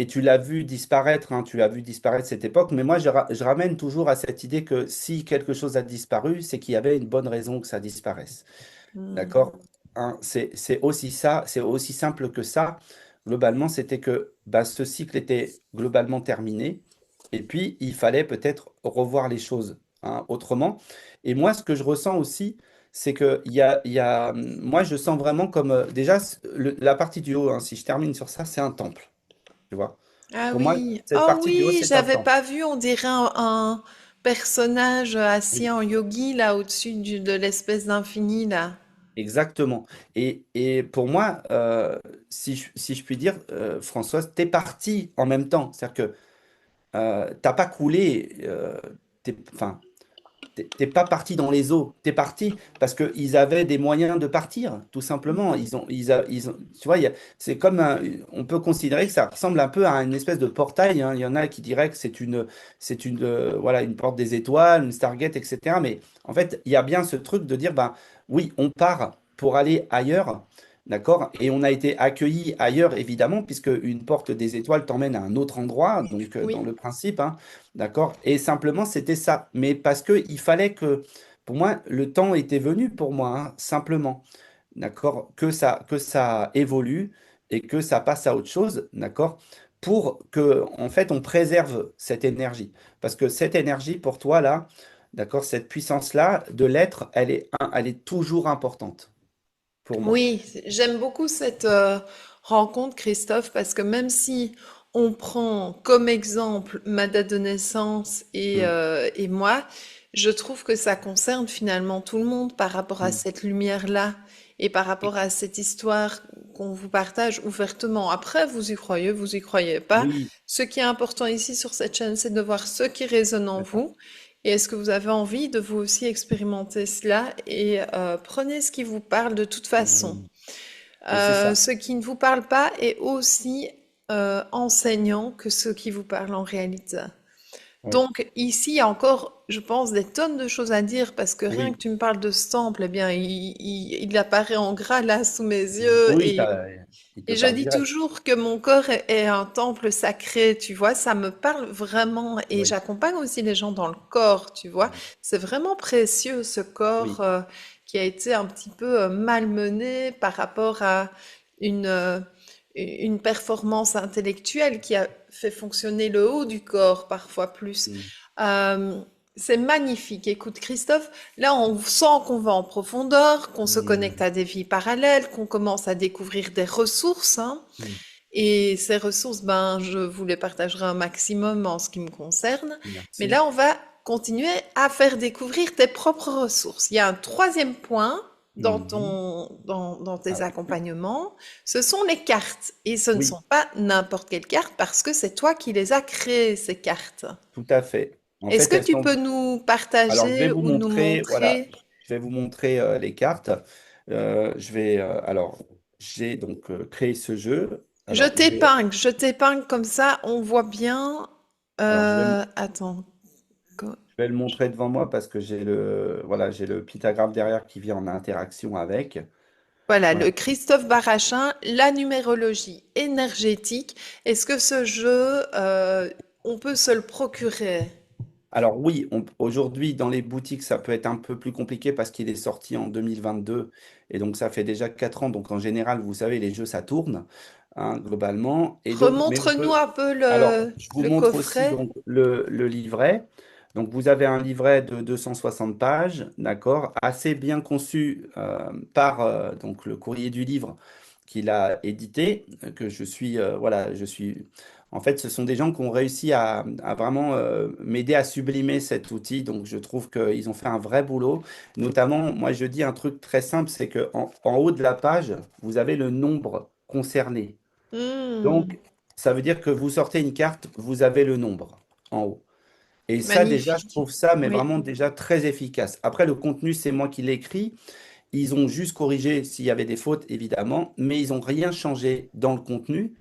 tu l'as vu disparaître, hein, tu as vu disparaître cette époque. Mais moi, je ramène toujours à cette idée que si quelque chose a disparu, c'est qu'il y avait une bonne raison que ça disparaisse. Hmm. D'accord? Hein, c'est aussi ça, c'est aussi simple que ça. Globalement, c'était que bah, ce cycle était globalement terminé. Et puis, il fallait peut-être revoir les choses, hein, autrement. Et moi, ce que je ressens aussi, c'est que moi, je sens vraiment comme, déjà, la partie du haut, hein, si je termine sur ça, c'est un temple. Tu vois? Ah Pour moi, oui, cette oh partie du haut, oui, c'est un j'avais temple. pas vu, on dirait personnage assis Oui. en yogi là au-dessus de l'espèce d'infini là. Exactement. Et pour moi, si je puis dire, Françoise, t'es parti en même temps. C'est-à-dire que t'as pas coulé, enfin, t'es pas parti dans les eaux. T'es parti parce qu'ils avaient des moyens de partir, tout simplement. Tu vois, c'est comme on peut considérer que ça ressemble un peu à une espèce de portail, hein. Il y en a qui diraient que voilà, une porte des étoiles, une Stargate, etc. Mais en fait, il y a bien ce truc de dire, ben oui, on part pour aller ailleurs. D'accord? Et on a été accueillis ailleurs, évidemment, puisque une porte des étoiles t'emmène à un autre endroit, donc dans Oui. le principe, hein. D'accord? Et simplement, c'était ça. Mais parce que il fallait que, pour moi, le temps était venu pour moi, hein, simplement. D'accord? Que ça évolue et que ça passe à autre chose. D'accord? Pour que, en fait, on préserve cette énergie. Parce que cette énergie, pour toi, là, d'accord, cette puissance-là de l'être, elle est toujours importante pour moi. Oui, j'aime beaucoup cette rencontre, Christophe, parce que même si on prend comme exemple ma date de naissance Mm, et moi, je trouve que ça concerne finalement tout le monde par rapport à mm. cette lumière-là et par rapport à cette histoire qu'on vous partage ouvertement. Après, vous y croyez, vous y croyez pas. Oui, Ce qui est important ici sur cette chaîne, c'est de voir ce qui résonne en d'accord. vous. Et est-ce que vous avez envie de vous aussi expérimenter cela et prenez ce qui vous parle de toute façon. Mm. Et c'est ça. Ce qui ne vous parle pas est aussi enseignant que ce qui vous parle en réalité. Oui, Donc ici, il y a encore, je pense, des tonnes de choses à dire parce que rien que oui, tu me parles de ce temple, eh bien, il apparaît en gras là sous mes yeux oui, il te et je parle dis direct. toujours que mon corps est un temple sacré, tu vois, ça me parle vraiment et Oui. j'accompagne aussi les gens dans le corps, tu vois. C'est vraiment précieux ce corps Oui. qui a été un petit peu malmené par rapport à une, euh, une performance intellectuelle qui a fait fonctionner le haut du corps parfois plus. Mm. Euh, c'est magnifique. Écoute, Christophe, là, on sent qu'on va en profondeur, qu'on se connecte Mm. à des vies parallèles, qu'on commence à découvrir des ressources, hein. Mm. Et ces ressources, ben, je vous les partagerai un maximum en ce qui me concerne. Mais Merci. là, on va continuer à faire découvrir tes propres ressources. Il y a un troisième point dans Mhm. dans tes Ah, accompagnements, ce sont les cartes. Et ce ne oui, sont pas n'importe quelles cartes parce que c'est toi qui les as créées, ces cartes. tout à fait. En Est-ce fait, que elles tu sont. peux nous Alors, je vais partager vous ou nous montrer, voilà, montrer? je vais vous montrer les cartes. Alors, j'ai donc créé ce jeu. Je t'épingle comme ça, on voit bien. Alors, Attends. je vais le montrer devant moi parce que j'ai le pictogramme derrière qui vient en interaction avec. Voilà, le Voilà. Christophe Barachin, la numérologie énergétique. Est-ce que ce jeu, on peut se le procurer? Alors oui, aujourd'hui dans les boutiques, ça peut être un peu plus compliqué parce qu'il est sorti en 2022 et donc ça fait déjà 4 ans. Donc en général, vous savez, les jeux, ça tourne, hein, globalement. Et donc, mais on Remontre-nous peut. un peu Alors, je vous le montre aussi coffret. donc le livret. Donc vous avez un livret de 260 pages, d'accord, assez bien conçu par donc le courrier du livre qu'il a édité, que voilà, je suis. En fait, ce sont des gens qui ont réussi à vraiment m'aider à sublimer cet outil. Donc, je trouve qu'ils ont fait un vrai boulot. Notamment, moi, je dis un truc très simple, c'est que en haut de la page, vous avez le nombre concerné. Hmm, Donc, ça veut dire que vous sortez une carte, vous avez le nombre en haut. Et ça, déjà, je magnifique. trouve ça, mais Oui. vraiment déjà très efficace. Après, le contenu, c'est moi qui l'ai écrit. Ils ont juste corrigé s'il y avait des fautes, évidemment, mais ils n'ont rien changé dans le contenu.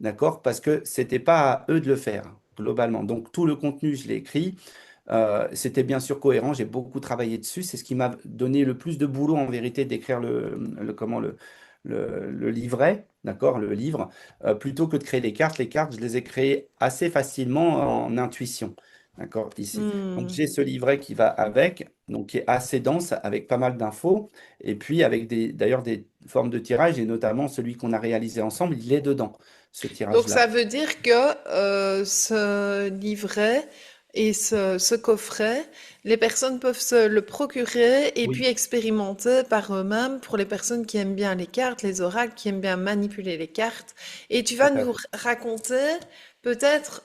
D'accord? Parce que c'était pas à eux de le faire, globalement. Donc, tout le contenu, je l'ai écrit. C'était bien sûr cohérent. J'ai beaucoup travaillé dessus. C'est ce qui m'a donné le plus de boulot, en vérité, d'écrire le livret, d'accord? Le livre, plutôt que de créer les cartes. Les cartes, je les ai créées assez facilement en intuition. D'accord? Ici. Donc, Hmm. j'ai ce livret qui va avec, donc qui est assez dense, avec pas mal d'infos, et puis avec d'ailleurs des formes de tirage, et notamment celui qu'on a réalisé ensemble, il est dedans, ce Donc tirage-là. ça veut dire que ce livret et ce coffret, les personnes peuvent se le procurer et puis Oui, expérimenter par eux-mêmes pour les personnes qui aiment bien les cartes, les oracles, qui aiment bien manipuler les cartes. Et tu tout vas à nous fait. raconter peut-être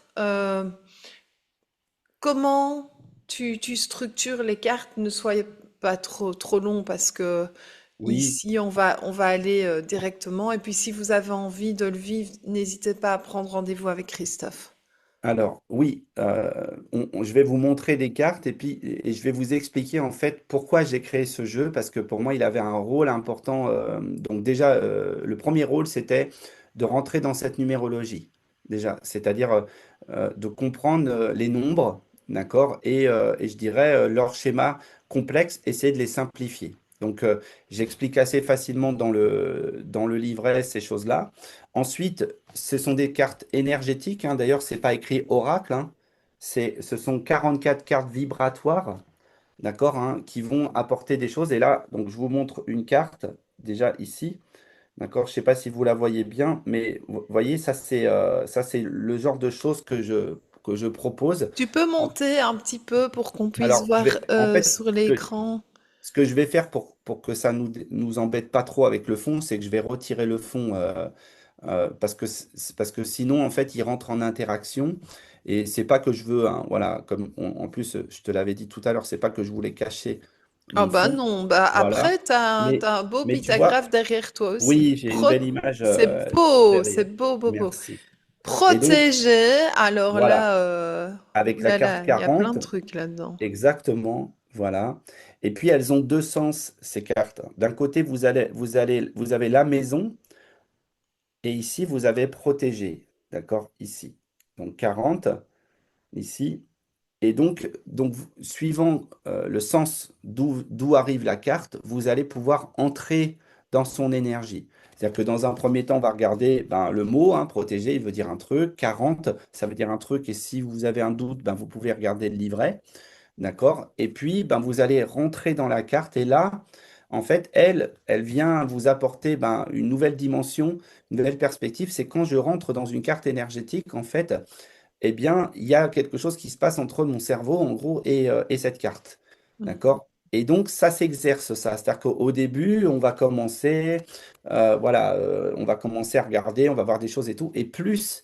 comment tu structures les cartes, ne soyez pas trop long parce que Oui, ici on va aller directement. Et puis si vous avez envie de le vivre, n'hésitez pas à prendre rendez-vous avec Christophe. alors oui, je vais vous montrer des cartes et puis et je vais vous expliquer en fait pourquoi j'ai créé ce jeu parce que pour moi il avait un rôle important. Donc déjà, le premier rôle c'était de rentrer dans cette numérologie déjà, c'est-à-dire de comprendre les nombres, d'accord, et je dirais leur schéma complexe, essayer de les simplifier. Donc j'explique assez facilement dans le livret ces choses-là. Ensuite, ce sont des cartes énergétiques, hein. D'ailleurs, c'est pas écrit oracle, hein. Ce sont 44 cartes vibratoires, d'accord, hein, qui vont apporter des choses. Et là, donc, je vous montre une carte, déjà ici, d'accord. Je sais pas si vous la voyez bien, mais vous voyez, ça, c'est le genre de choses que je propose. Tu peux En- monter un petit peu pour qu'on puisse Alors, voir en fait, sur l'écran. ce que je vais faire pour que ça nous embête pas trop avec le fond, c'est que je vais retirer le fond parce que sinon, en fait, il rentre en interaction. Et c'est pas que je veux, hein, voilà, en plus, je te l'avais dit tout à l'heure, c'est pas que je voulais cacher Ah mon bah fond. non, bah Voilà. après Mais, t'as un beau mais tu vois, pictographe derrière toi aussi. oui, j'ai une belle image C'est derrière. beau, beau, beau. Merci. Et donc, Protégé, alors voilà, là, avec ouh la là carte là, il y a plein 40, de trucs là-dedans. exactement, voilà. Et puis, elles ont deux sens, ces cartes. D'un côté, vous avez la maison. Et ici, vous avez protégé, d'accord? Ici. Donc 40 ici. Et suivant le sens d'où arrive la carte, vous allez pouvoir entrer dans son énergie. C'est-à-dire que dans un premier temps, on va regarder ben, le mot, hein, protégé, il veut dire un truc. 40, ça veut dire un truc. Et si vous avez un doute, ben, vous pouvez regarder le livret. D'accord? Et puis, ben, vous allez rentrer dans la carte et là, en fait, elle vient vous apporter ben, une nouvelle dimension, une nouvelle perspective. C'est quand je rentre dans une carte énergétique, en fait, eh bien, il y a quelque chose qui se passe entre mon cerveau, en gros, et cette carte. Mhm. D'accord? Et donc, ça s'exerce, ça. C'est-à-dire qu'au début, on va commencer, voilà, on va commencer à regarder, on va voir des choses et tout. Et plus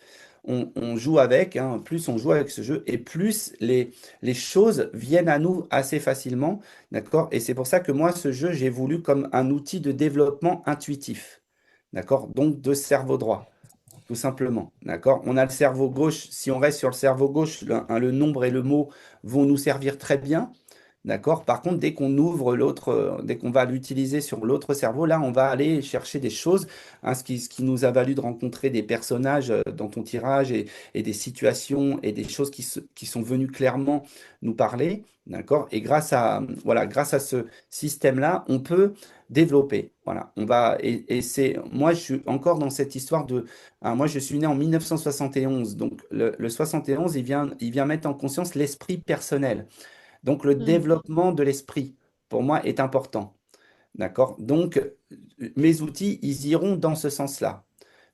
on joue avec, hein, plus on joue avec ce jeu, et plus les choses viennent à nous assez facilement. D'accord? Et c'est pour ça que moi, ce jeu, j'ai voulu comme un outil de développement intuitif. D'accord? Donc, de cerveau droit tout simplement. D'accord? On a le cerveau gauche. Si on reste sur le cerveau gauche, le nombre et le mot vont nous servir très bien. D'accord? Par contre, dès qu'on ouvre l'autre, dès qu'on va l'utiliser sur l'autre cerveau, là, on va aller chercher des choses, hein, ce qui nous a valu de rencontrer des personnages dans ton tirage et des situations et des choses qui sont venues clairement nous parler. D'accord? Et voilà, grâce à ce système-là, on peut développer. Voilà, et c'est, moi, je suis encore dans cette histoire moi, je suis né en 1971, donc le 71, il vient mettre en conscience l'esprit personnel. Donc, le Mhm. développement de l'esprit, pour moi, est important. D'accord? Donc, mes outils, ils iront dans ce sens-là.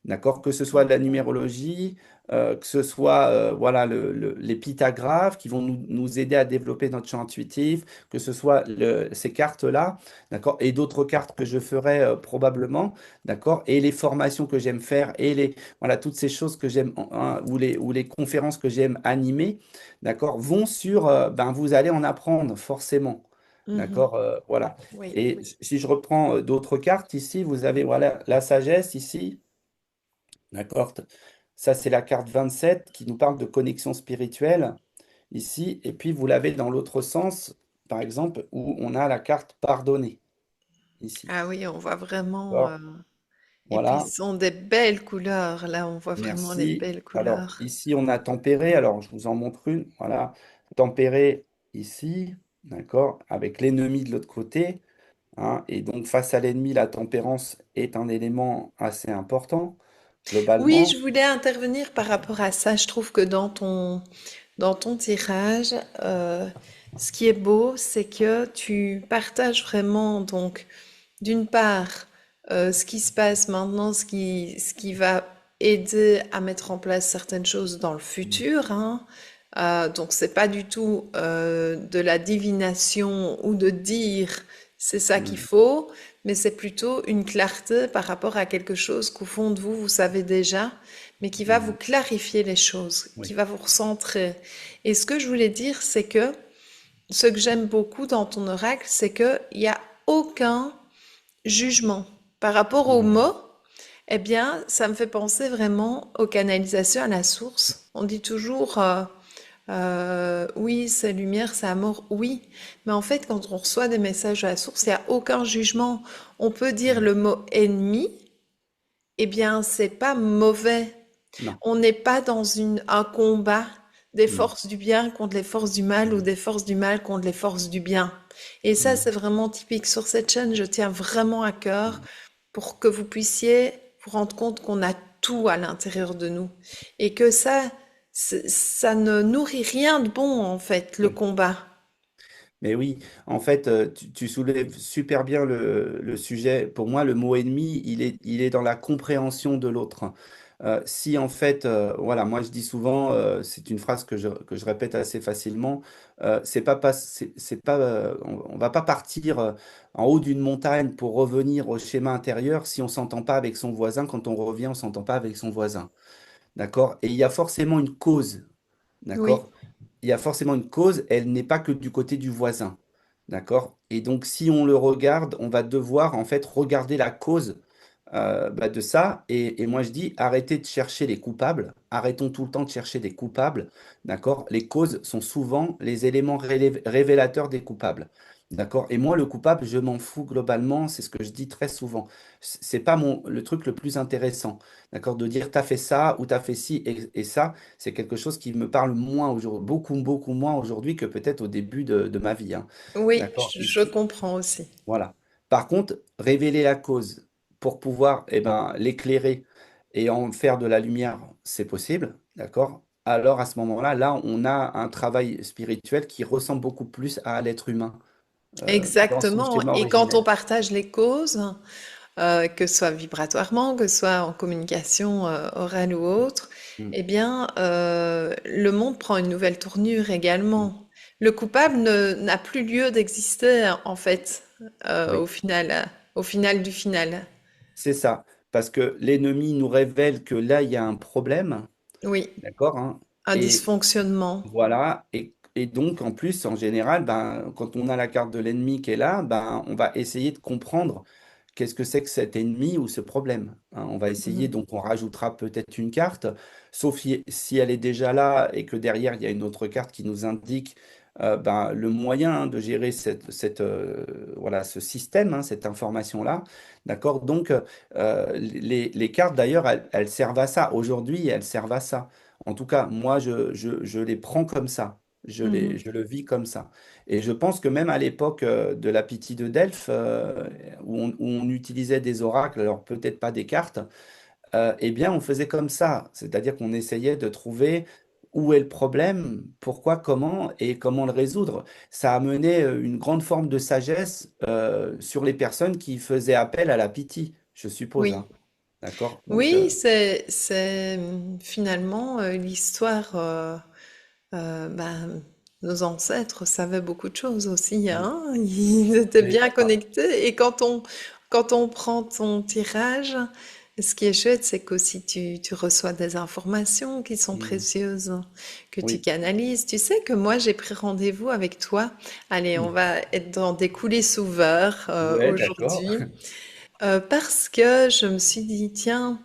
D'accord? Que ce soit de la numérologie, que ce soit voilà, les pythagraphes qui vont nous aider à développer notre champ intuitif, que ce soit ces cartes-là, d'accord? Et d'autres cartes que je ferai probablement, d'accord? Et les formations que j'aime faire et voilà, toutes ces choses que j'aime, hein, ou les conférences que j'aime animer, d'accord? Vont sur, ben, vous allez en apprendre forcément. Mhm. D'accord? Voilà. Oui. Et si je reprends d'autres cartes ici, vous avez voilà, la sagesse ici. D'accord? Ça, c'est la carte 27 qui nous parle de connexion spirituelle ici. Et puis, vous l'avez dans l'autre sens, par exemple, où on a la carte pardonner ici. Ah oui, on voit vraiment. D'accord? Et puis Voilà. ce sont des belles couleurs. Là, on voit vraiment les Merci. belles Alors, couleurs. ici, on a tempéré. Alors, je vous en montre une. Voilà. Tempéré ici. D'accord? Avec l'ennemi de l'autre côté, hein. Et donc, face à l'ennemi, la tempérance est un élément assez important, Oui, globalement. je voulais intervenir par rapport à ça. Je trouve que dans ton tirage, ce qui est beau, c'est que tu partages vraiment, donc, d'une part, ce qui se passe maintenant, ce qui va aider à mettre en place certaines choses dans le Mm. futur, hein. Donc, c'est pas du tout de la divination ou de dire c'est ça qu'il Mm. faut, mais c'est plutôt une clarté par rapport à quelque chose qu'au fond de vous, vous savez déjà, mais qui va vous Mm. clarifier les choses, qui Oui. va vous recentrer. Et ce que je voulais dire, c'est que ce que j'aime beaucoup dans ton oracle, c'est qu'il n'y a aucun jugement. Par rapport aux Mhm. mots, eh bien, ça me fait penser vraiment aux canalisations à la source. On dit toujours, oui, c'est lumière, c'est amour, oui. Mais en fait, quand on reçoit des messages à la source, il n'y a aucun jugement. On peut dire Mhm. le mot ennemi, eh bien, c'est pas mauvais. Non. On n'est pas dans un combat des Mhm. forces du bien contre les forces du mal ou Mhm. des forces du mal contre les forces du bien. Et ça, c'est Mhm. vraiment typique. Sur cette chaîne, je tiens vraiment à cœur Mhm. pour que vous puissiez vous rendre compte qu'on a tout à l'intérieur de nous. Et que ça ne nourrit rien de bon, en fait, le Oui. combat. Mais oui, en fait, tu soulèves super bien le sujet. Pour moi, le mot ennemi, il est dans la compréhension de l'autre. Si en fait, voilà, moi je dis souvent, c'est une phrase que je répète assez facilement, c'est pas, on va pas partir en haut d'une montagne pour revenir au schéma intérieur si on s'entend pas avec son voisin. Quand on revient, on s'entend pas avec son voisin. D'accord? Et il y a forcément une cause. Oui, D'accord? Il y a forcément une cause, elle n'est pas que du côté du voisin. D'accord? Et donc, si on le regarde, on va devoir en fait regarder la cause de ça. Et moi, je dis, arrêtez de chercher les coupables. Arrêtons tout le temps de chercher des coupables. D'accord? Les causes sont souvent les éléments révélateurs des coupables. D'accord? Et moi, le coupable, je m'en fous globalement. C'est ce que je dis très souvent. C'est pas le truc le plus intéressant. D'accord? De dire, t'as fait ça ou t'as fait ci et ça, c'est quelque chose qui me parle moins aujourd'hui, beaucoup, beaucoup moins aujourd'hui que peut-être au début de ma vie, hein. oui, D'accord? Et je comprends aussi. voilà. Par contre, révéler la cause pour pouvoir l'éclairer et en faire de la lumière, c'est possible, d'accord? Alors à ce moment-là, là, on a un travail spirituel qui ressemble beaucoup plus à l'être humain dans son Exactement. schéma Et quand on originel. partage les causes, que ce soit vibratoirement, que ce soit en communication orale ou autre, Mm. eh bien, le monde prend une nouvelle tournure Mm. également. Le coupable n'a plus lieu d'exister, en fait, Oui, au final du final. c'est ça. Parce que l'ennemi nous révèle que là, il y a un problème, Oui, d'accord, hein? un Et dysfonctionnement. voilà, et donc en plus, en général, ben, quand on a la carte de l'ennemi qui est là, ben, on va essayer de comprendre qu'est-ce que c'est que cet ennemi ou ce problème, hein. On va essayer, Mhm. donc on rajoutera peut-être une carte, sauf si elle est déjà là et que derrière, il y a une autre carte qui nous indique ben, le moyen hein, de gérer voilà, ce système, hein, cette information-là. D'accord? Donc, les cartes, d'ailleurs, elles servent à ça. Aujourd'hui, elles servent à ça. En tout cas, moi, je les prends comme ça. Mhm. Je le vis comme ça. Et je pense que même à l'époque de la Pythie de Delphes, où on utilisait des oracles, alors peut-être pas des cartes, eh bien, on faisait comme ça. C'est-à-dire qu'on essayait de trouver où est le problème, pourquoi, comment et comment le résoudre. Ça a mené une grande forme de sagesse sur les personnes qui faisaient appel à la Pythie, je suppose, Oui. hein. D'accord? Donc, Oui, c'est finalement l'histoire. Ben, nos ancêtres savaient beaucoup de choses aussi, mm, hein. Ils étaient oui, bien d'accord. connectés. Et quand on prend ton tirage, ce qui est chouette, c'est qu'aussi tu reçois des informations qui sont Mm, précieuses, que tu oui. canalises. Tu sais que moi, j'ai pris rendez-vous avec toi. Allez, on Mm. va être dans des coulisses ouvertes Ouais, d'accord. aujourd'hui. Parce que je me suis dit, tiens,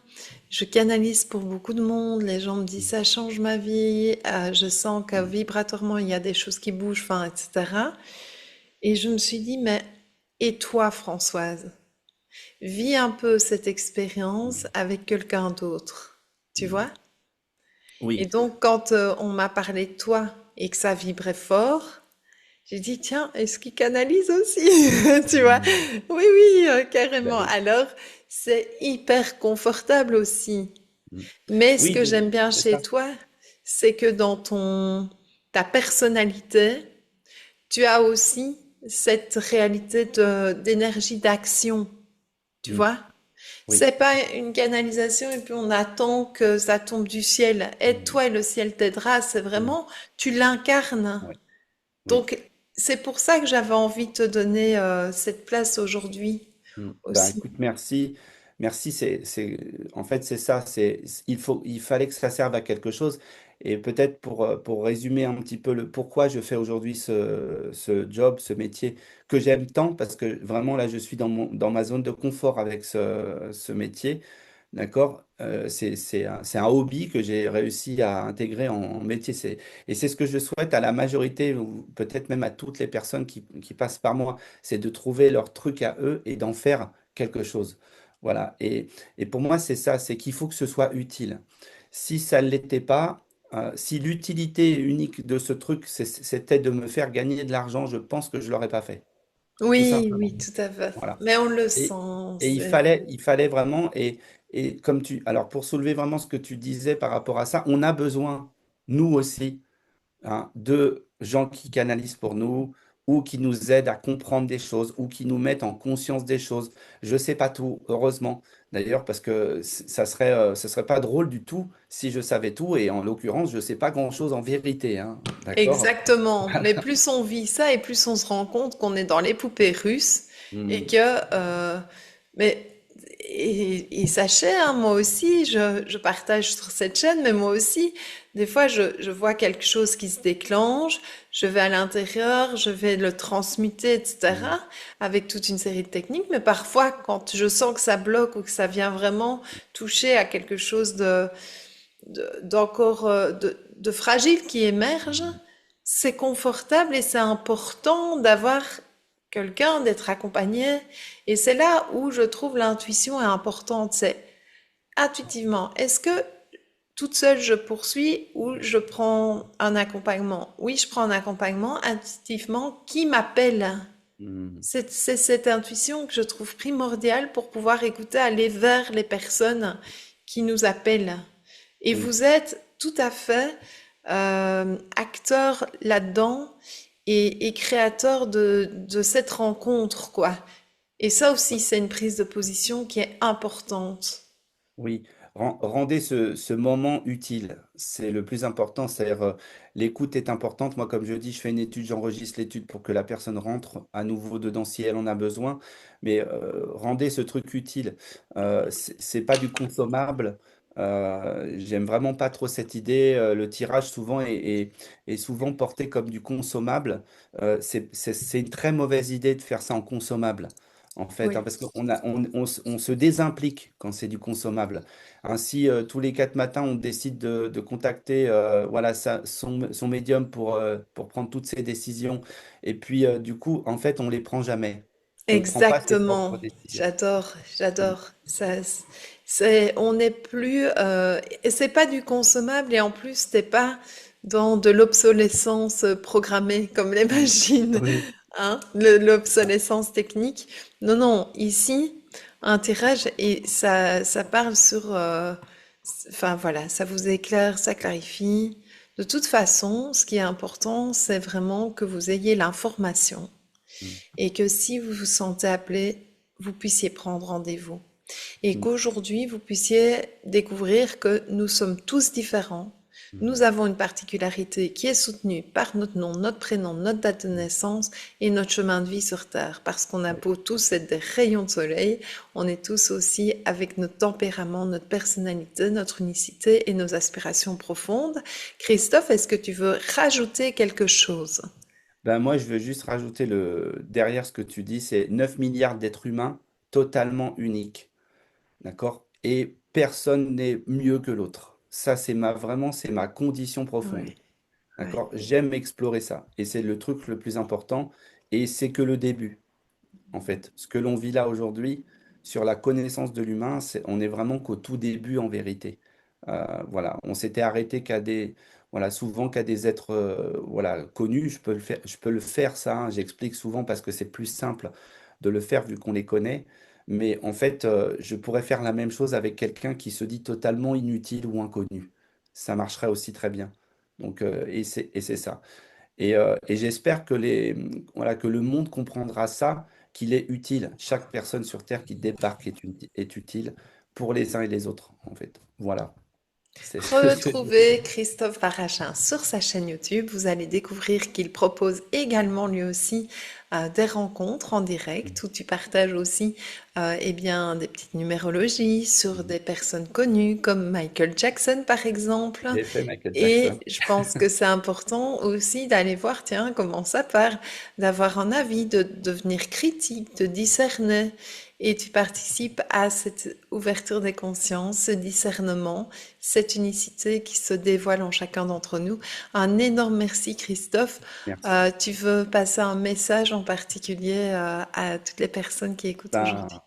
je canalise pour beaucoup de monde, les gens me disent ça change ma vie, je sens que Mm. vibratoirement il y a des choses qui bougent, enfin, etc. Et je me suis dit, mais et toi, Françoise, vis un peu cette expérience Mm. avec quelqu'un d'autre, tu Mm. vois? Et Oui, donc, quand on m'a parlé de toi et que ça vibrait fort, j'ai dit, tiens, est-ce qu'il canalise aussi? Tu vois? mm, Oui, oui, bah carrément. oui. Alors, c'est hyper confortable aussi. Mm. Mais ce Oui, que j'aime bien c'est chez ça. toi, c'est que dans ta personnalité, tu as aussi cette réalité d'énergie d'action, tu Mm. vois? Oui. C'est pas une canalisation et puis on attend que ça tombe du ciel. Mm. Aide-toi et le ciel t'aidera. C'est Mm. vraiment, tu l'incarnes. Oui, oui. Donc, c'est pour ça que j'avais envie de te donner cette place aujourd'hui Mm. Ben, aussi. écoute, merci. Merci, en fait, c'est ça. Il fallait que ça serve à quelque chose. Et peut-être pour résumer un petit peu le pourquoi je fais aujourd'hui ce job, ce métier que j'aime tant, parce que vraiment là, je suis dans ma zone de confort avec ce métier. D'accord? C'est un hobby que j'ai réussi à intégrer en métier. Et c'est ce que je souhaite à la majorité, ou peut-être même à toutes les personnes qui passent par moi, c'est de trouver leur truc à eux et d'en faire quelque chose. Voilà. Et pour moi, c'est ça, c'est qu'il faut que ce soit utile. Si ça ne l'était pas, si l'utilité unique de ce truc, c'était de me faire gagner de l'argent, je pense que je ne l'aurais pas fait. Tout Oui, simplement. oui, tout à fait. Voilà. Mais on le Et, sent. et il fallait vraiment, et comme alors pour soulever vraiment ce que tu disais par rapport à ça, on a besoin, nous aussi, hein, de gens qui canalisent pour nous ou qui nous aident à comprendre des choses ou qui nous mettent en conscience des choses. Je sais pas tout, heureusement, d'ailleurs, parce que ce serait pas drôle du tout si je savais tout, et en l'occurrence, je sais pas grand-chose en vérité, hein, d'accord? Exactement. Mais plus on vit ça et plus on se rend compte qu'on est dans les poupées russes et Hmm, que, mais, et sachez, hein, moi aussi, je partage sur cette chaîne, mais moi aussi, des fois, je vois quelque chose qui se déclenche, je vais à l'intérieur, je vais le transmuter, hmm, etc., avec toute une série de techniques, mais parfois, quand je sens que ça bloque ou que ça vient vraiment toucher à quelque chose d'encore de fragile qui émerge, hmm, c'est confortable et c'est important d'avoir quelqu'un, d'être accompagné. Et c'est là où je trouve l'intuition est importante. C'est intuitivement, est-ce que toute seule je poursuis ou je prends un accompagnement? Oui, je prends un accompagnement intuitivement qui m'appelle. hmm. C'est cette intuition que je trouve primordiale pour pouvoir écouter, aller vers les personnes qui nous appellent. Et Oui. vous êtes tout à fait acteur là-dedans et créateur de cette rencontre, quoi. Et ça aussi, c'est une prise de position qui est importante. Oui, rendez ce moment utile. C'est le plus important. C'est-à-dire, l'écoute est importante. Moi, comme je dis, je fais une étude, j'enregistre l'étude pour que la personne rentre à nouveau dedans si elle en a besoin. Mais rendez ce truc utile. C'est pas du consommable. J'aime vraiment pas trop cette idée. Le tirage souvent est souvent porté comme du consommable. C'est une très mauvaise idée de faire ça en consommable, en fait, hein, Oui. parce on se désimplique quand c'est du consommable. Ainsi, tous les 4 matins, on décide de contacter voilà, son médium pour prendre toutes ses décisions. Et puis, du coup, en fait, on les prend jamais. On prend pas ses propres Exactement. décisions. J'adore, Mm. j'adore. Ça, on n'est plus, et c'est pas du consommable et en plus, t'es pas dans de l'obsolescence programmée comme les Mm. machines, Oui. hein, l'obsolescence technique. Non, non, ici, un tirage et ça parle sur, enfin voilà, ça vous éclaire, ça clarifie. De toute façon, ce qui est important, c'est vraiment que vous ayez l'information Mm. et que si vous vous sentez appelé, vous puissiez prendre rendez-vous. Et Mm. qu'aujourd'hui, vous puissiez découvrir que nous sommes tous différents. Mm. Nous avons une particularité qui est soutenue par notre nom, notre prénom, notre date de naissance et notre chemin de vie sur Terre. Parce qu'on a Oui. beau tous être des rayons de soleil, on est tous aussi avec notre tempérament, notre personnalité, notre unicité et nos aspirations profondes. Christophe, est-ce que tu veux rajouter quelque chose? Ben, moi, je veux juste rajouter derrière ce que tu dis, c'est 9 milliards d'êtres humains totalement uniques. D'accord? Et personne n'est mieux que l'autre. Ça, vraiment, c'est ma condition profonde. Oui, oui. D'accord? J'aime explorer ça. Et c'est le truc le plus important. Et c'est que le début, en fait. Ce que l'on vit là aujourd'hui sur la connaissance de l'humain, on est vraiment qu'au tout début en vérité. Voilà, on s'était arrêté voilà, souvent qu'à des êtres voilà, connus. Je peux le faire ça, hein. J'explique souvent parce que c'est plus simple de le faire vu qu'on les connaît. Mais en fait, je pourrais faire la même chose avec quelqu'un qui se dit totalement inutile ou inconnu. Ça marcherait aussi très bien. Donc, et c'est ça. Et j'espère voilà, que le monde comprendra ça, qu'il est utile. Chaque personne sur Terre qui débarque est utile pour les uns et les autres, en fait. Voilà. C'est c'est génial. Retrouvez Christophe Parachin sur sa chaîne YouTube. Vous allez découvrir qu'il propose également lui aussi des rencontres en direct où tu partages aussi eh bien, des petites numérologies sur Mhm. des personnes connues comme Michael Jackson par exemple. J'ai fait Michael Et Jackson. je pense que c'est important aussi d'aller voir, tiens, comment ça part, d'avoir un avis, de devenir critique, de discerner. Et tu participes à cette ouverture des consciences, ce discernement, cette unicité qui se dévoile en chacun d'entre nous. Un énorme merci, Christophe. Merci. Tu veux passer un message en particulier à toutes les personnes qui écoutent aujourd'hui? Ben,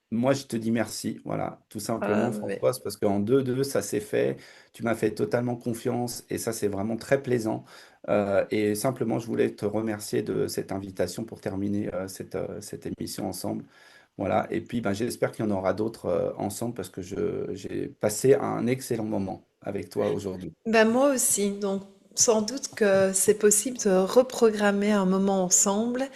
moi, je te dis merci, voilà, tout simplement, Mais Françoise, parce qu'en 2-2, ça s'est fait. Tu m'as fait totalement confiance et ça, c'est vraiment très plaisant. Et simplement, je voulais te remercier de cette invitation pour terminer cette émission ensemble. Voilà. Et puis, ben, j'espère qu'il y en aura d'autres ensemble parce que j'ai passé un excellent moment avec toi aujourd'hui. ben moi aussi, donc sans doute que c'est possible de reprogrammer un moment ensemble.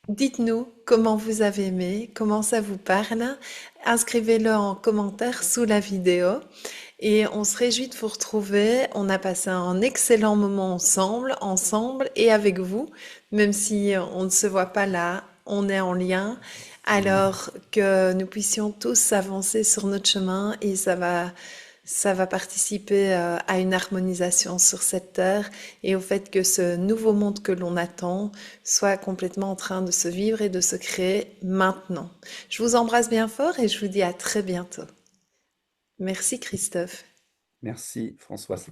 Dites-nous comment vous avez aimé, comment ça vous parle. Inscrivez-le en commentaire sous la vidéo et on se réjouit de vous retrouver. On a passé un excellent moment ensemble et avec vous, même si on ne se voit pas là, on est en lien. Mhm. Alors que nous puissions tous avancer sur notre chemin et ça va participer à une harmonisation sur cette terre et au fait que ce nouveau monde que l'on attend soit complètement en train de se vivre et de se créer maintenant. Je vous embrasse bien fort et je vous dis à très bientôt. Merci Christophe. Merci, Françoise.